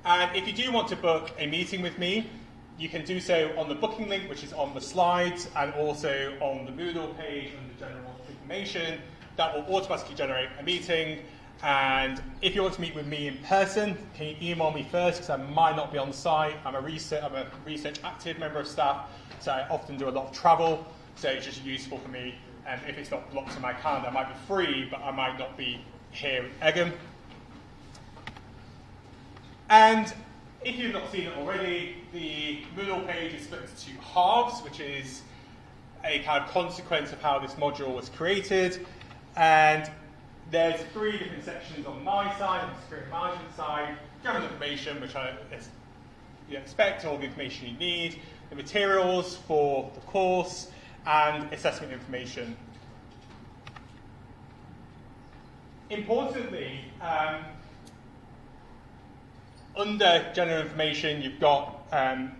And if you do want to book a meeting with me, you can do so on the booking link, which is on the slides, and also on the Moodle page under general information. That will automatically generate a meeting. And if you want to meet with me in person, can you email me first, because I might not be on site. I'm a research active member of staff, so I often do a lot of travel, so it's just useful for me. And if it's not blocked in my calendar, I might be free, but I might not be here in Egham. And if you've not seen it already, the Moodle page is split into 2 halves, which is a kind of consequence of how this module was created. And there's 3 different sections on my side, on the security management side: general information, which you expect, all the information you need, the materials for the course, and assessment information. Importantly, under general information, you've got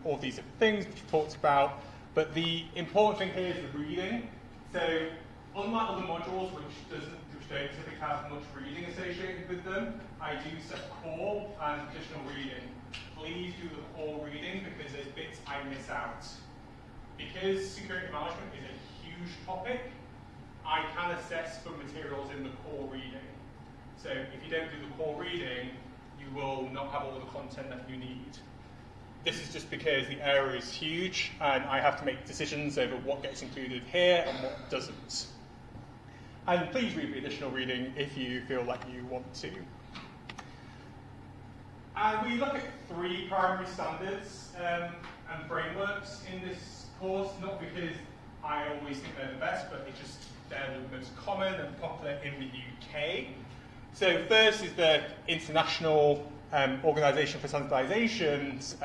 all these different things which we've talked about, but the important thing here is the reading. So unlike other modules which don't typically have much reading associated with them, I do set core and additional reading. Please do the core reading, because there's bits I miss out. Because security management is a huge topic, I can assess for materials in the core reading. So if you don't do the core reading, you will not have all the content that you need. This is just because the area is huge, and I have to make decisions over what gets included here and what doesn't. And please read the additional reading if you feel like you want to. And we look at 3 primary standards and frameworks in this course, not because I always think they're the best, but it's just they're the most common and popular in the UK. So first is the International Organisation for Standardization's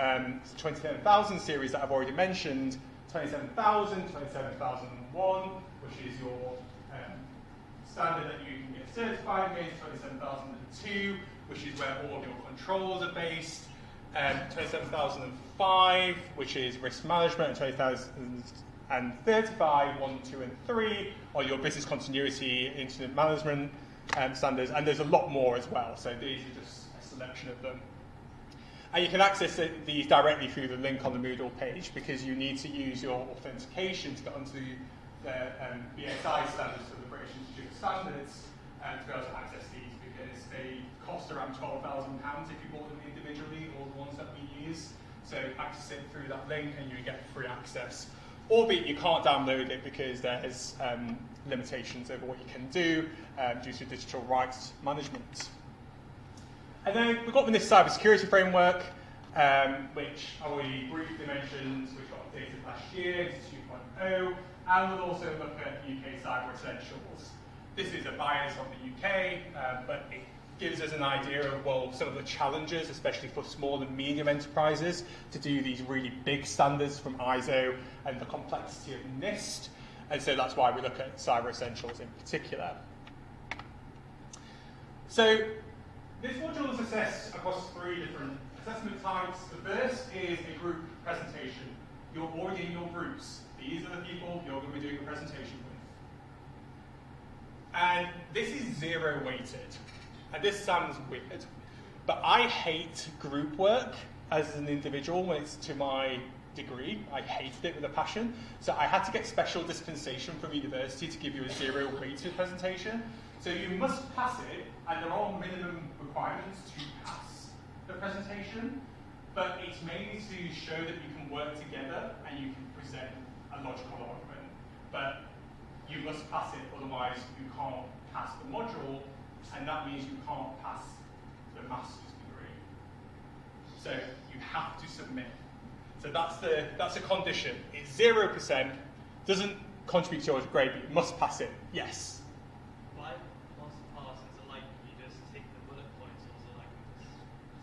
27000 series that I've already mentioned: 27000, 27001, which is your standard that you can get certified against, 27002, which is where all of your controls are based, 27005, which is risk management, and 20035, 1, 2, and 3 are your business continuity, incident management standards, and there's a lot more as well, so these are just a selection of them. And you can access these directly through the link on the Moodle page, because you need to use your authentication to get onto the BSI standards for the British Institute of Standards to be able to access these, because they cost around £12,000 if you bought them individually, all the ones that we use. So access it through that link and you get free access. Albeit you can't download it because there's limitations over what you can do due to digital rights management. And then we've got the NIST cybersecurity framework, which I already briefly mentioned, which got updated last year, it's 2.0, and we'll also look at UK Cyber Essentials. This is a bias on the UK, but it gives us an idea of, well, some of the challenges, especially for small and medium enterprises, to do these really big standards from ISO and the complexity of NIST. And so that's why we look at Cyber Essentials in particular. So this module is assessed across 3 different assessment types. The first is a group presentation. You're already in your groups. These are the people you're going to be doing a presentation with. And this is 0 weighted. And this sounds weird, but I hate group work as an individual when it's to my degree. I hated it with a passion. So I had to get special dispensation from university to give you a 0 weighted presentation. So you must pass it, and there are minimum requirements to pass the presentation, but it's mainly to show that you can work together and you can present a logical argument. But you must pass it, otherwise you can't pass the module, and that means you can't pass the master's degree. So you have to submit. So that's a condition. It's 0%, doesn't contribute to your grade, but you must pass it. Yes. Why must pass? Is it like you just take the bullet points, or is it like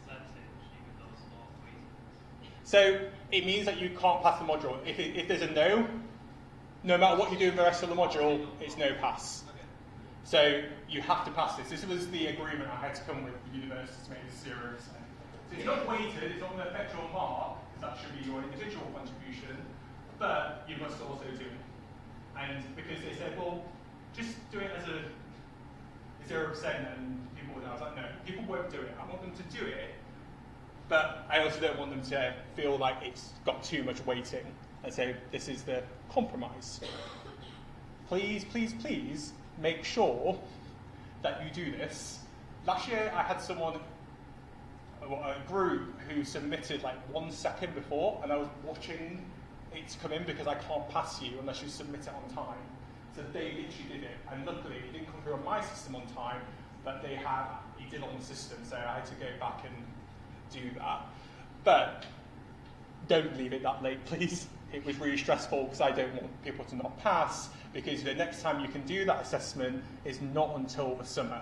percentage, even though it's not weighted? So it means that you can't pass the module. If there's a no matter what you do in the rest of the module, it's no pass. Okay. So you have to pass this. This was the agreement I had to come with the university to make this 0%. So it's not weighted, it's not going to affect your mark, because that should be your individual contribution, but you must also do it. And because they said, well, just do it as a 0%, and people would, I was like, no, people won't do it. I want them to do it, but I also don't want them to feel like it's got too much weighting. And so this is the compromise. Please, please, please make sure that you do this. Last year I had someone, a group, who submitted like 1 second before, and I was watching it come in because I can't pass you unless you submit it on time. So they literally did it, and luckily it didn't come through on my system on time, but he did on the system, so I had to go back and do that. But don't leave it that late, please. It was really stressful because I don't want people to not pass, because the next time you can do that assessment is not until the summer.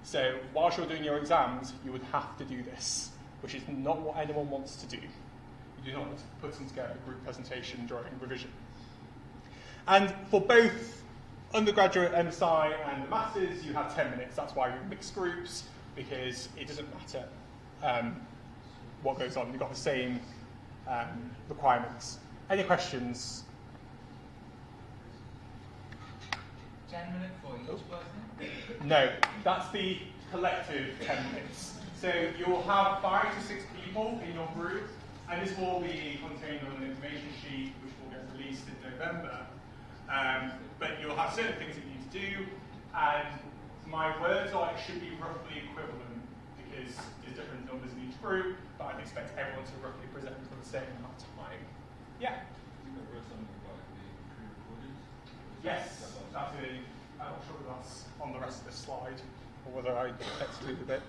So whilst you're doing your exams, you would have to do this, which is not what anyone wants to do. You do not want to put together a group presentation during revision. And for both undergraduate MSci and the Masters, you have 10 minutes. That's why we mix groups, because it doesn't matter what goes on. You've got the same requirements. Any questions? 10 minutes for each person? No, that's the collective 10 minutes. So you'll have 5 to 6 people in your group, and this will be contained on an information sheet which will get released in November. But you'll have certain things that you need to do, and my words are it should be roughly equivalent, because there's different numbers in each group, but I'd expect everyone to roughly present for the same amount of time. Yeah? You read something about the pre-recorded? Yes, absolutely. I'm not sure if that's on the rest of the slide, or whether I excluded it.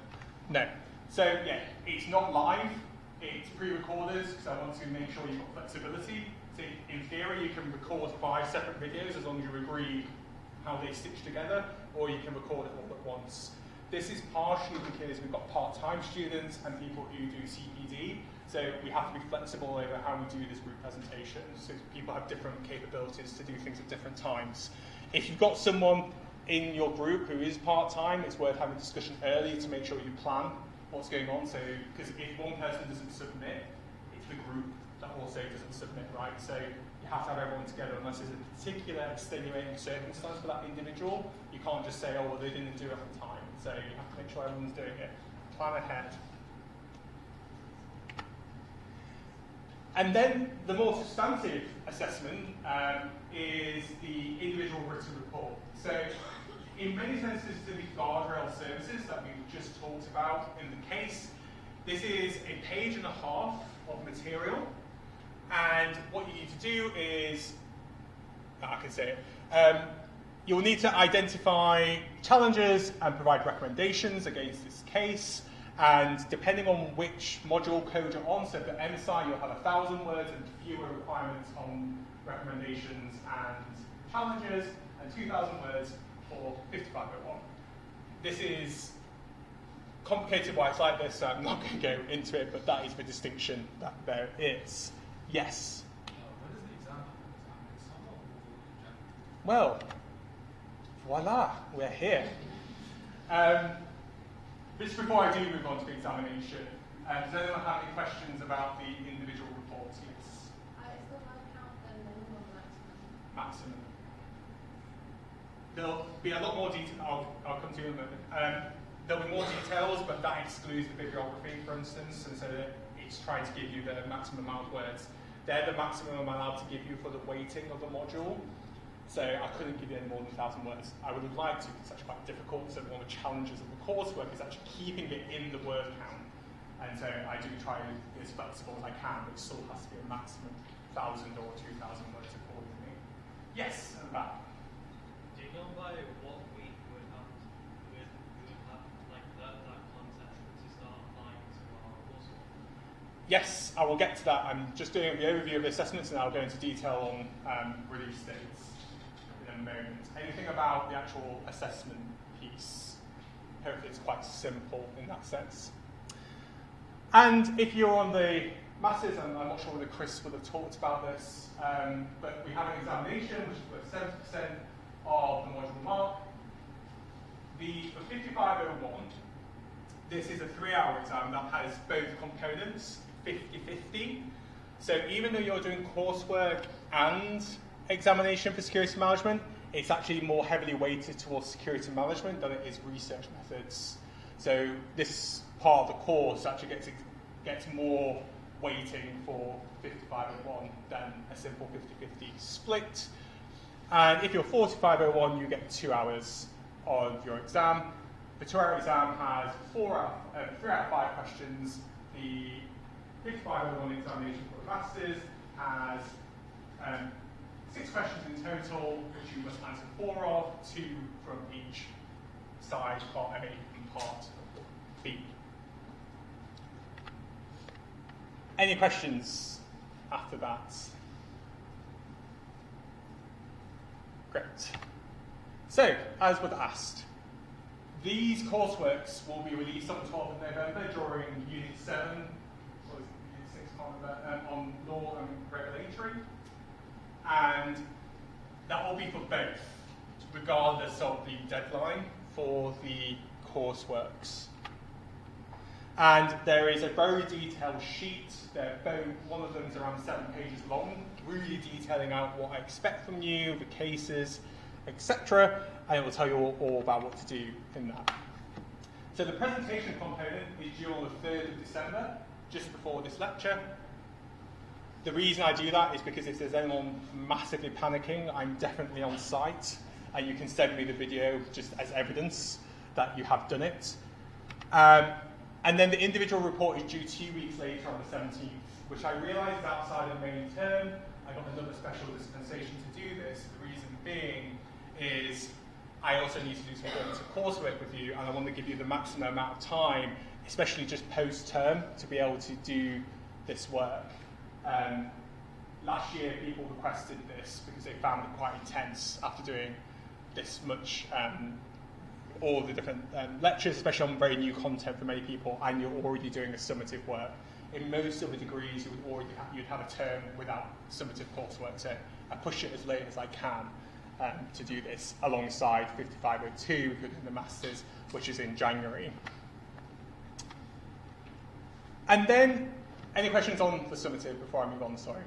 No. So yeah, it's not live, it's pre-recorded, because I want to make sure you've got flexibility. So in theory, you can record 5 separate videos as long as you agree how they stitch together, or you can record it all at once. This is partially because we've got part-time students and people who do CPD, so we have to be flexible over how we do this group presentation, so people have different capabilities to do things at different times. If you've got someone in your group who is part-time, it's worth having a discussion early to make sure you plan what's going on, so because if one person doesn't submit, it's the group that also doesn't submit, right? So you have to have everyone together unless there's a particular extenuating circumstance for that individual. You can't just say, oh, well, they didn't do it on time. So you have to make sure everyone's doing it. Plan ahead. And then the more substantive assessment is the individual written report. So in many senses, the guardrail services that we just talked about in the case, this is a page and a half of material. And what you need to do is, I can say it, you'll need to identify challenges and provide recommendations against this case. And depending on which module code you're on, so for MSI you'll have 1,000 words and fewer requirements on recommendations and challenges, and 2,000 words for 5501. This is complicated why it's like this, so I'm not going to go into it, but that is the distinction that there is. Yes? When is the exam? In summer or Well, voila, we're here. Just before I do move on to the examination, does anyone have any questions about the individual reports? Yes. Is the word count then minimum or maximum? Maximum. There'll be a lot more detail. I'll come to you in a moment. There'll be more details, but that excludes the bibliography, for instance, and so that it's trying to give you the maximum amount of words. They're the maximum I'm allowed to give you for the weighting of the module. So I couldn't give you any more than 1,000 words. I would have liked to, because it's actually quite difficult. So one of the challenges of the coursework is actually keeping it in the word count. And so I do try to be as flexible as I can, but it still has to be a maximum 1,000 or 2,000 words accordingly. Yes, and back. Do you know by what week we would have like that concept to start applying to our coursework? Yes, I will get to that. I'm just doing the overview of the assessments, and I'll go into detail on release dates in a moment. Anything about the actual assessment piece? Hopefully it's quite simple in that sense. And if you're on the masses, and I'm not sure whether Chris would have talked about this, but we have an examination which is worth 70% of the module mark. For 5501, this is a 3-hour exam that has both components, 50-50. So even though you're doing coursework and examination for security management, it's actually more heavily weighted towards security management than it is research methods. So this part of the course actually gets more weighting for 5501 than a simple 50-50 split. And if you're 4501, you get 2 hours of your exam. The 2-hour exam has 3 out of 5 questions. The 5501 examination for the masters has 6 questions in total, which you must answer 4 of, 2 from each side, part A and part B. Any questions after that? Great. So, as was asked, these courseworks will be released on the 12th of November during Unit 7, or Unit 6, on law and regulatory. And that will be for both, regardless of the deadline for the courseworks. And there is a very detailed sheet. One of them is around 7 pages long, really detailing out what I expect from you, the cases, etc. And it will tell you all about what to do in that. So the presentation component is due on the 3rd of December, just before this lecture. The reason I do that is because if there's anyone massively panicking, I'm definitely on site, and you can send me the video just as evidence that you have done it. And then the individual report is due 2 weeks later on the 17th, which I realise is outside of the main term. I got another special dispensation to do this. The reason being is I also need to do some coursework with you, and I want to give you the maximum amount of time, especially just post-term, to be able to do this work. Last year, people requested this because they found it quite intense after doing this much, all the different lectures, especially on very new content for many people, and you're already doing a summative work. In most of the degrees, you'd have a term without summative coursework, so I push it as late as I can to do this alongside 5502 within the Masters, which is in January. And then, any questions on the summative before I move on? Sorry.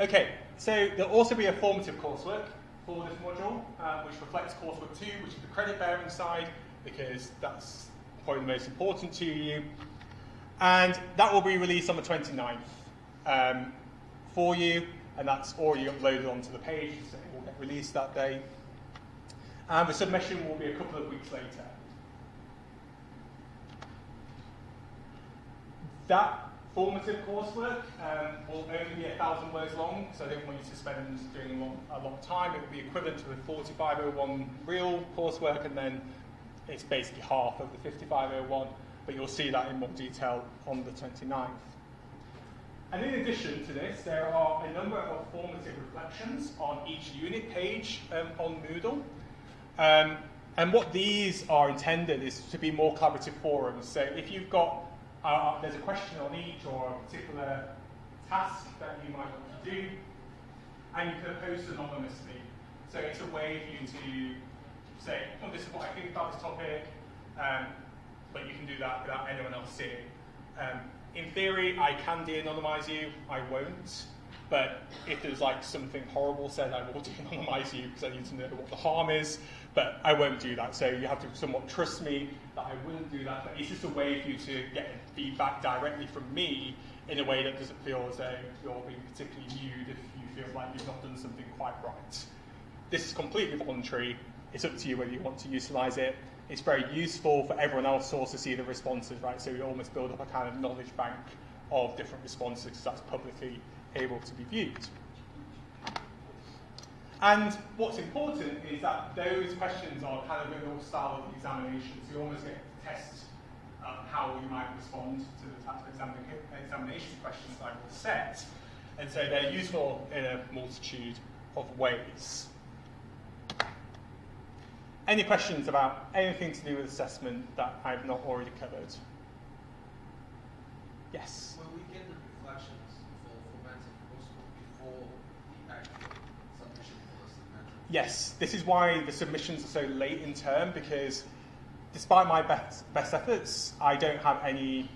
Okay, so there'll also be a formative coursework for this module, which reflects coursework 2, which is the credit-bearing side, because that's probably the most important to you. And that will be released on the 29th for you, and that's already uploaded onto the page, so it will get released that day. And the submission will be a couple of weeks later. That formative coursework will only be 1,000 words long, so I don't want you to spend doing a lot of time. It will be equivalent to the 4501 real coursework and then it's basically half of the 5501, but you'll see that in more detail on the 29th. And in addition to this, there are a number of formative reflections on each unit page on Moodle. And what these are intended is to be more collaborative forums. So if you've got, there's a question on each or a particular task that you might want to do, and you can post anonymously. So it's a way for you to say, oh, this is what I think about this topic, but you can do that without anyone else seeing. In theory, I can de-anonymize you, I won't. But if there's like something horrible said, I will de-anonymize you because I need to know what the harm is, but I won't do that. So you have to somewhat trust me that I wouldn't do that, but it's just a way for you to get feedback directly from me in a way that doesn't feel as though you're being particularly viewed if you feel like you've not done something quite right. This is completely voluntary. It's up to you whether you want to utilize it. It's very useful for everyone else to also see the responses, right? So you almost build up a kind of knowledge bank of different responses because that's publicly able to be viewed. And what's important is that those questions are kind of in the style of the examination. So you almost get to test how you might respond to the types of examination questions I will set. And so they're useful in a multitude of ways. Any questions about anything to do with assessment that I've not already covered? Yes? When we get the reflections for formatting before the actual submission for the submission. Yes, this is why the submissions are so late in term, because despite my best efforts, I don't have any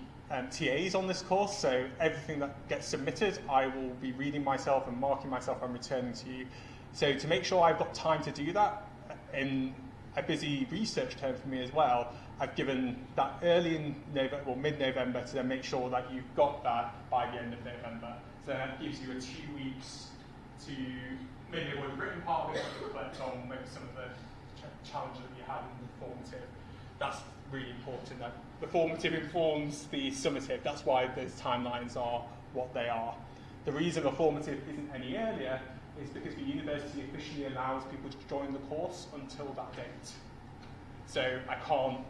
TAs on this course, so everything that gets submitted, I will be reading myself and marking myself and returning to you. So to make sure I've got time to do that in a busy research term for me as well, I've given that early in November or mid-November to then make sure that you've got that by the end of November. So that gives you 2 weeks to maybe avoid the written part of it, but reflect on maybe some of the challenges that you had in the formative. That's really important. That the formative informs the summative. That's why those timelines are what they are. The reason the formative isn't any earlier is because the university officially allows people to join the course until that date. So I can't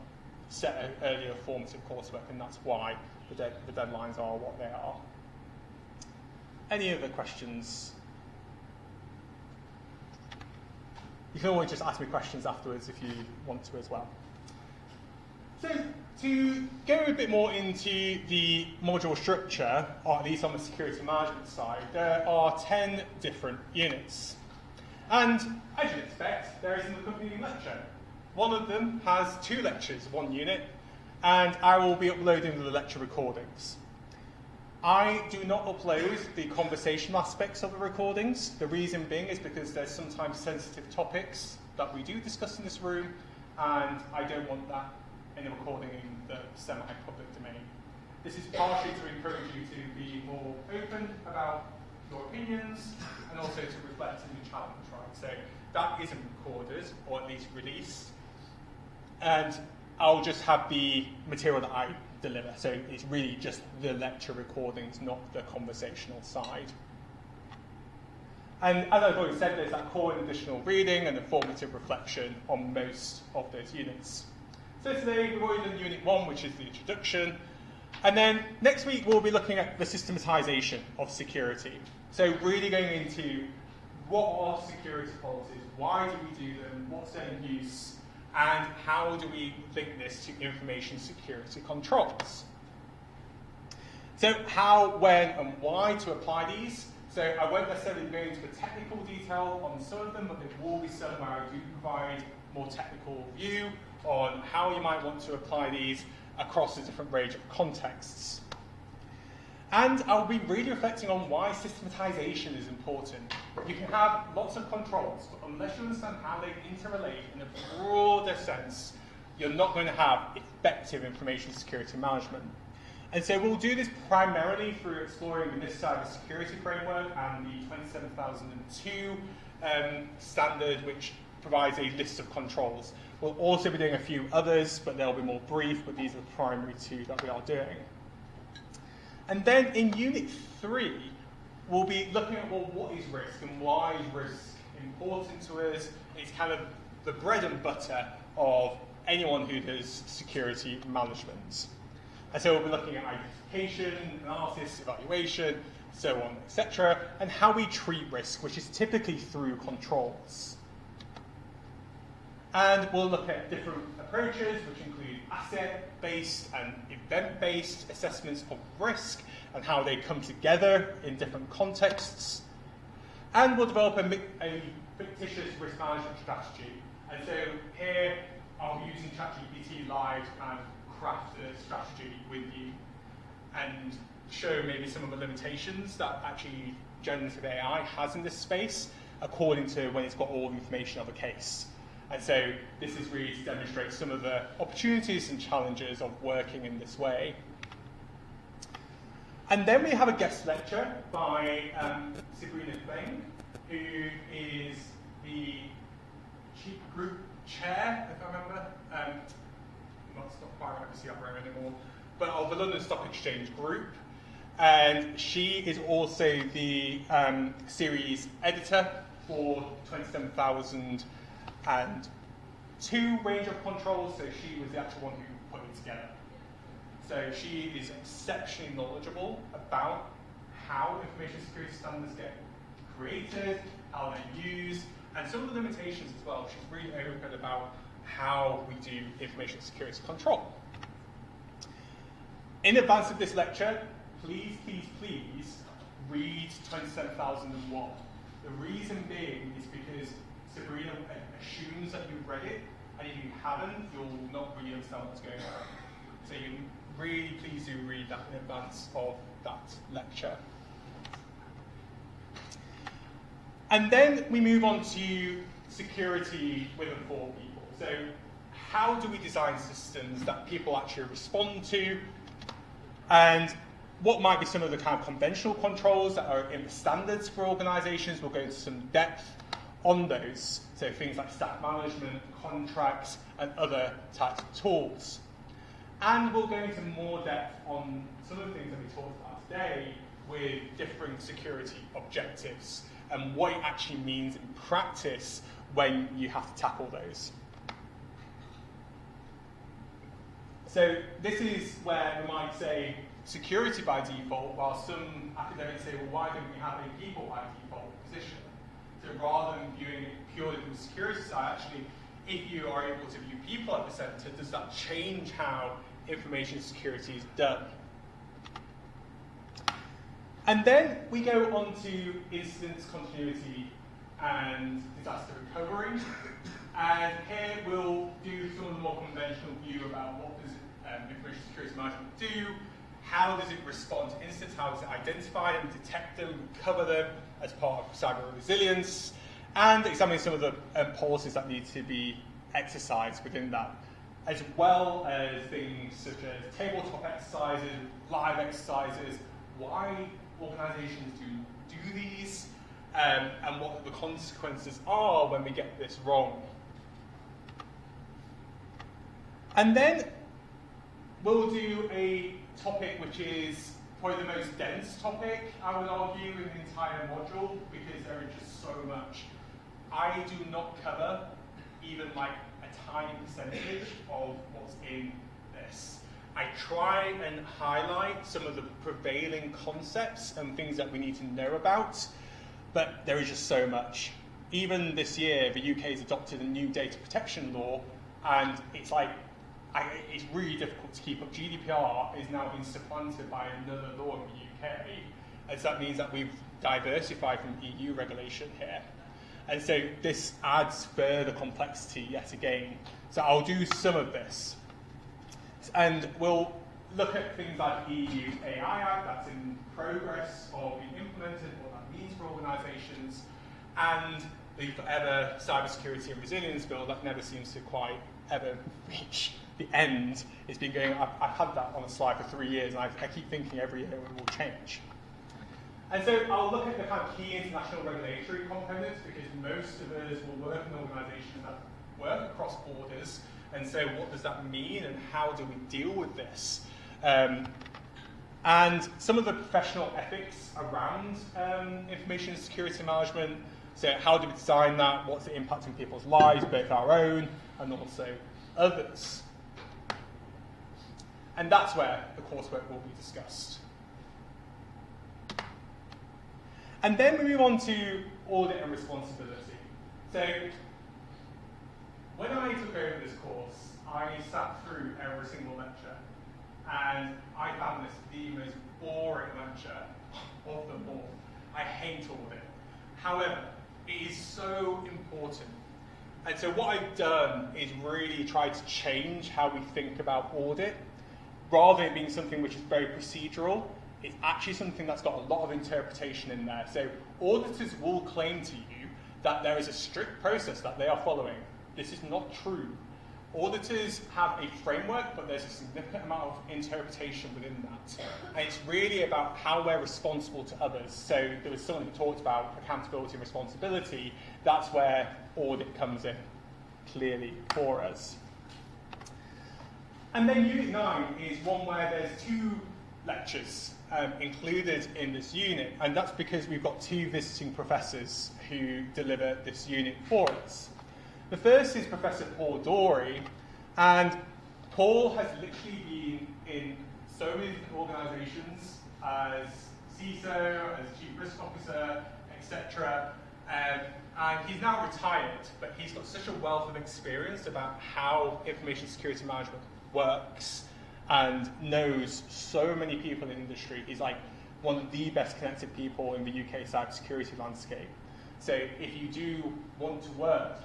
set an earlier formative coursework, and that's why the deadlines are what they are. Any other questions? You can always just ask me questions afterwards if you want to as well. So to go a bit more into the module structure, or at least on the security management side, there are 10 different units. And as you'd expect, there is an accompanying lecture. One of them has 2 lectures, 1 unit, and I will be uploading the lecture recordings. I do not upload the conversational aspects of the recordings. The reason being is because there's sometimes sensitive topics that we do discuss in this room, and I don't want that in a recording in the semi-public domain. This is partially to encourage you to be more open about your opinions and also to reflect and be challenged, right? So that isn't recorded, or at least released. And I'll just have the material that I deliver. So it's really just the lecture recordings, not the conversational side. And as I've already said, there's that core and additional reading and the formative reflection on most of those units. So today we've already done Unit 1, which is the introduction. And then next week we'll be looking at the systematization of security. So really going into what are security policies, why do we do them, what's their use, and how do we link this to information security controls. So how, when, and why to apply these. So I won't necessarily go into a technical detail on some of them, but there will be some where I do provide more technical view on how you might want to apply these across a different range of contexts. And I'll be really reflecting on why systematization is important. You can have lots of controls, but unless you understand how they interrelate in a broader sense, you're not going to have effective information security management. And so we'll do this primarily through exploring the NIST Cybersecurity Framework and the 27002 standard, which provides a list of controls. We'll also be doing a few others, but they'll be more brief, but these are the primary 2 that we are doing. And then in Unit 3, we'll be looking at, well, what is risk and why is risk important to us? It's kind of the bread and butter of anyone who does security management. And so we'll be looking at identification, analysis, evaluation, so on, etc., and how we treat risk, which is typically through controls. And we'll look at different approaches, which include asset-based and event-based assessments of risk and how they come together in different contexts. And we'll develop a fictitious risk management strategy. And so here I'll be using ChatGPT Live to kind of craft a strategy with you and show maybe some of the limitations that actually generative AI has in this space according to when it's got all the information of a case. And so this is really to demonstrate some of the opportunities and challenges of working in this way. And then we have a guest lecture by Sabrina Klein, who is the chief group chair, if I remember. Not quite right to see up there anymore, but of the London Stock Exchange Group. And she is also the series editor for 27002 range of controls, so she was the actual one who put it together. So she is exceptionally knowledgeable about how information security standards get created, how they're used, and some of the limitations as well. She's really open about how we do information security control. In advance of this lecture, please read 27001. The reason being is because Sabrina assumes that you've read it, and if you haven't, you'll not really understand what's going on. So you really please do read that in advance of that lecture. And then we move on to security with and for people. So how do we design systems that people actually respond to? And what might be some of the kind of conventional controls that are in the standards for organizations? We'll go into some depth on those. So things like staff management, contracts, and other types of tools. And we'll go into more depth on some of the things that we talked about today with different security objectives and what it actually means in practice when you have to tackle those. So this is where we might say security by default, while some academics say, well, why don't we have a people by default position? So rather than viewing it purely from the security side, actually, if you are able to view people at the center, does that change how information security is done? And then we go on to incident continuity and disaster recovery. And here we'll do some of the more conventional view about what does information security management do, how does it respond to incidents, how does it identify them, detect them, recover them as part of cyber resilience, and examine some of the policies that need to be exercised within that, as well as things such as tabletop exercises, live exercises, why organizations do these, and what the consequences are when we get this wrong. And then we'll do a topic which is probably the most dense topic, I would argue, in the entire module, because there is just so much. I do not cover even like a tiny percentage of what's in this. I try and highlight some of the prevailing concepts and things that we need to know about, but there is just so much. Even this year, the UK has adopted a new data protection law, and it's like, it's really difficult to keep up. GDPR is now being supplanted by another law in the UK, and so that means that we've diversified from EU regulation here. And so this adds further complexity yet again. So I'll do some of this. And we'll look at things like the EU AI Act that's in progress or being implemented, what that means for organisations, and the forever cybersecurity and resilience bill that never seems to quite ever reach the end. It's been going, I've had that on a slide for 3 years, and I keep thinking every year it will change. And so I'll look at the kind of key international regulatory components, because most of us will work in organisations that work across borders, and so what does that mean, and how do we deal with this? And some of the professional ethics around information security management. So how do we design that? What's the impact on people's lives, both our own and also others. And that's where the coursework will be discussed. And then we move on to audit and responsibility. So when I took over this course, I sat through every single lecture, and I found this the most boring lecture of them all. I hate audit. However, it is so important. And so what I've done is really try to change how we think about audit. Rather than it being something which is very procedural, it's actually something that's got a lot of interpretation in there. So auditors will claim to you that there is a strict process that they are following. This is not true. Auditors have a framework, but there's a significant amount of interpretation within that. And it's really about how we're responsible to others. So there was someone who talked about accountability and responsibility. That's where audit comes in, clearly, for us. And then Unit 9 is one where there's 2 lectures included in this unit, and that's because we've got 2 visiting professors who deliver this unit for us. The first is Professor Paul Dorey, and Paul has literally been in so many different organisations as CISO, as Chief Risk Officer, etc. And he's now retired, but he's got such a wealth of experience about how information security management works and knows so many people in the industry. He's like one of the best connected people in the UK cybersecurity landscape. So if you do want to work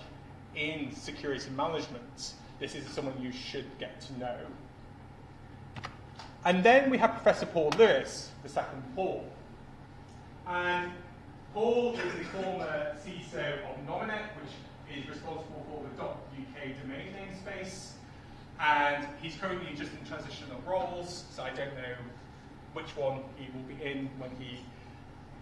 in security management, this is someone you should get to know. And then we have Professor Paul Lewis, the second Paul. And Paul is the former CISO of Nominet, which is responsible for the .uk domain namespace. And he's currently just in transitional roles, so I don't know which one he will be in when he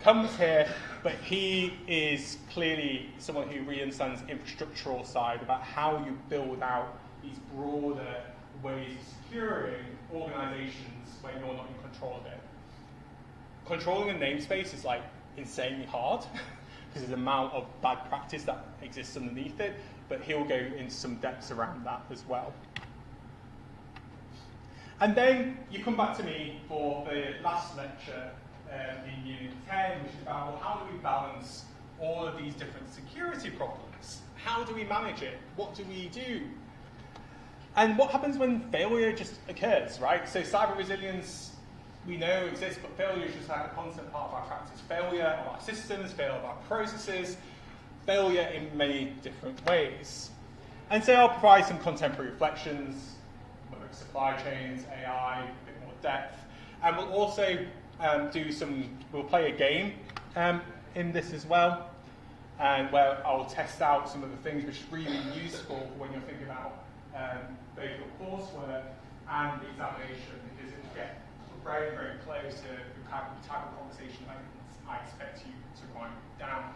comes here, but he is clearly someone who really understands the infrastructural side about how you build out these broader ways of securing organizations when you're not in control of it. Controlling a namespace is like insanely hard because there's an amount of bad practice that exists underneath it, but he'll go into some depths around that as well. And then you come back to me for the last lecture in Unit 10, which is about, well, how do we balance all of these different security problems? How do we manage it? What do we do? And what happens when failure just occurs, right? So cyber resilience, we know exists, but failure is just like a constant part of our practice. Failure of our systems, failure of our processes, failure in many different ways. And so I'll provide some contemporary reflections, whether it's supply chains, AI, a bit more depth. And we'll also we'll play a game in this as well, and where I'll test out some of the things which is really useful when you're thinking about both your coursework and the examination, because it will get very, very close to the type of conversation I expect you to write down.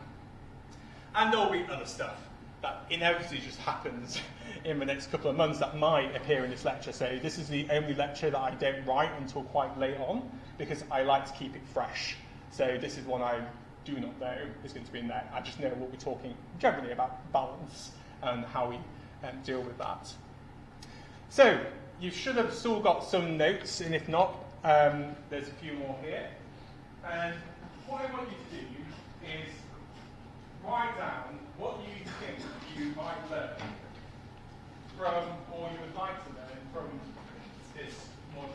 And there'll be other stuff that inevitably just happens in the next couple of months that might appear in this lecture. So this is the only lecture that I don't write until quite late on, because I like to keep it fresh. So this is one I do not know is going to be in there. I just know we'll be talking generally about balance and how we deal with that. So you should have still got some notes, and if not, there's a few more here. And what I want you to do is write down what you think you might learn from, or you would like to learn from this module.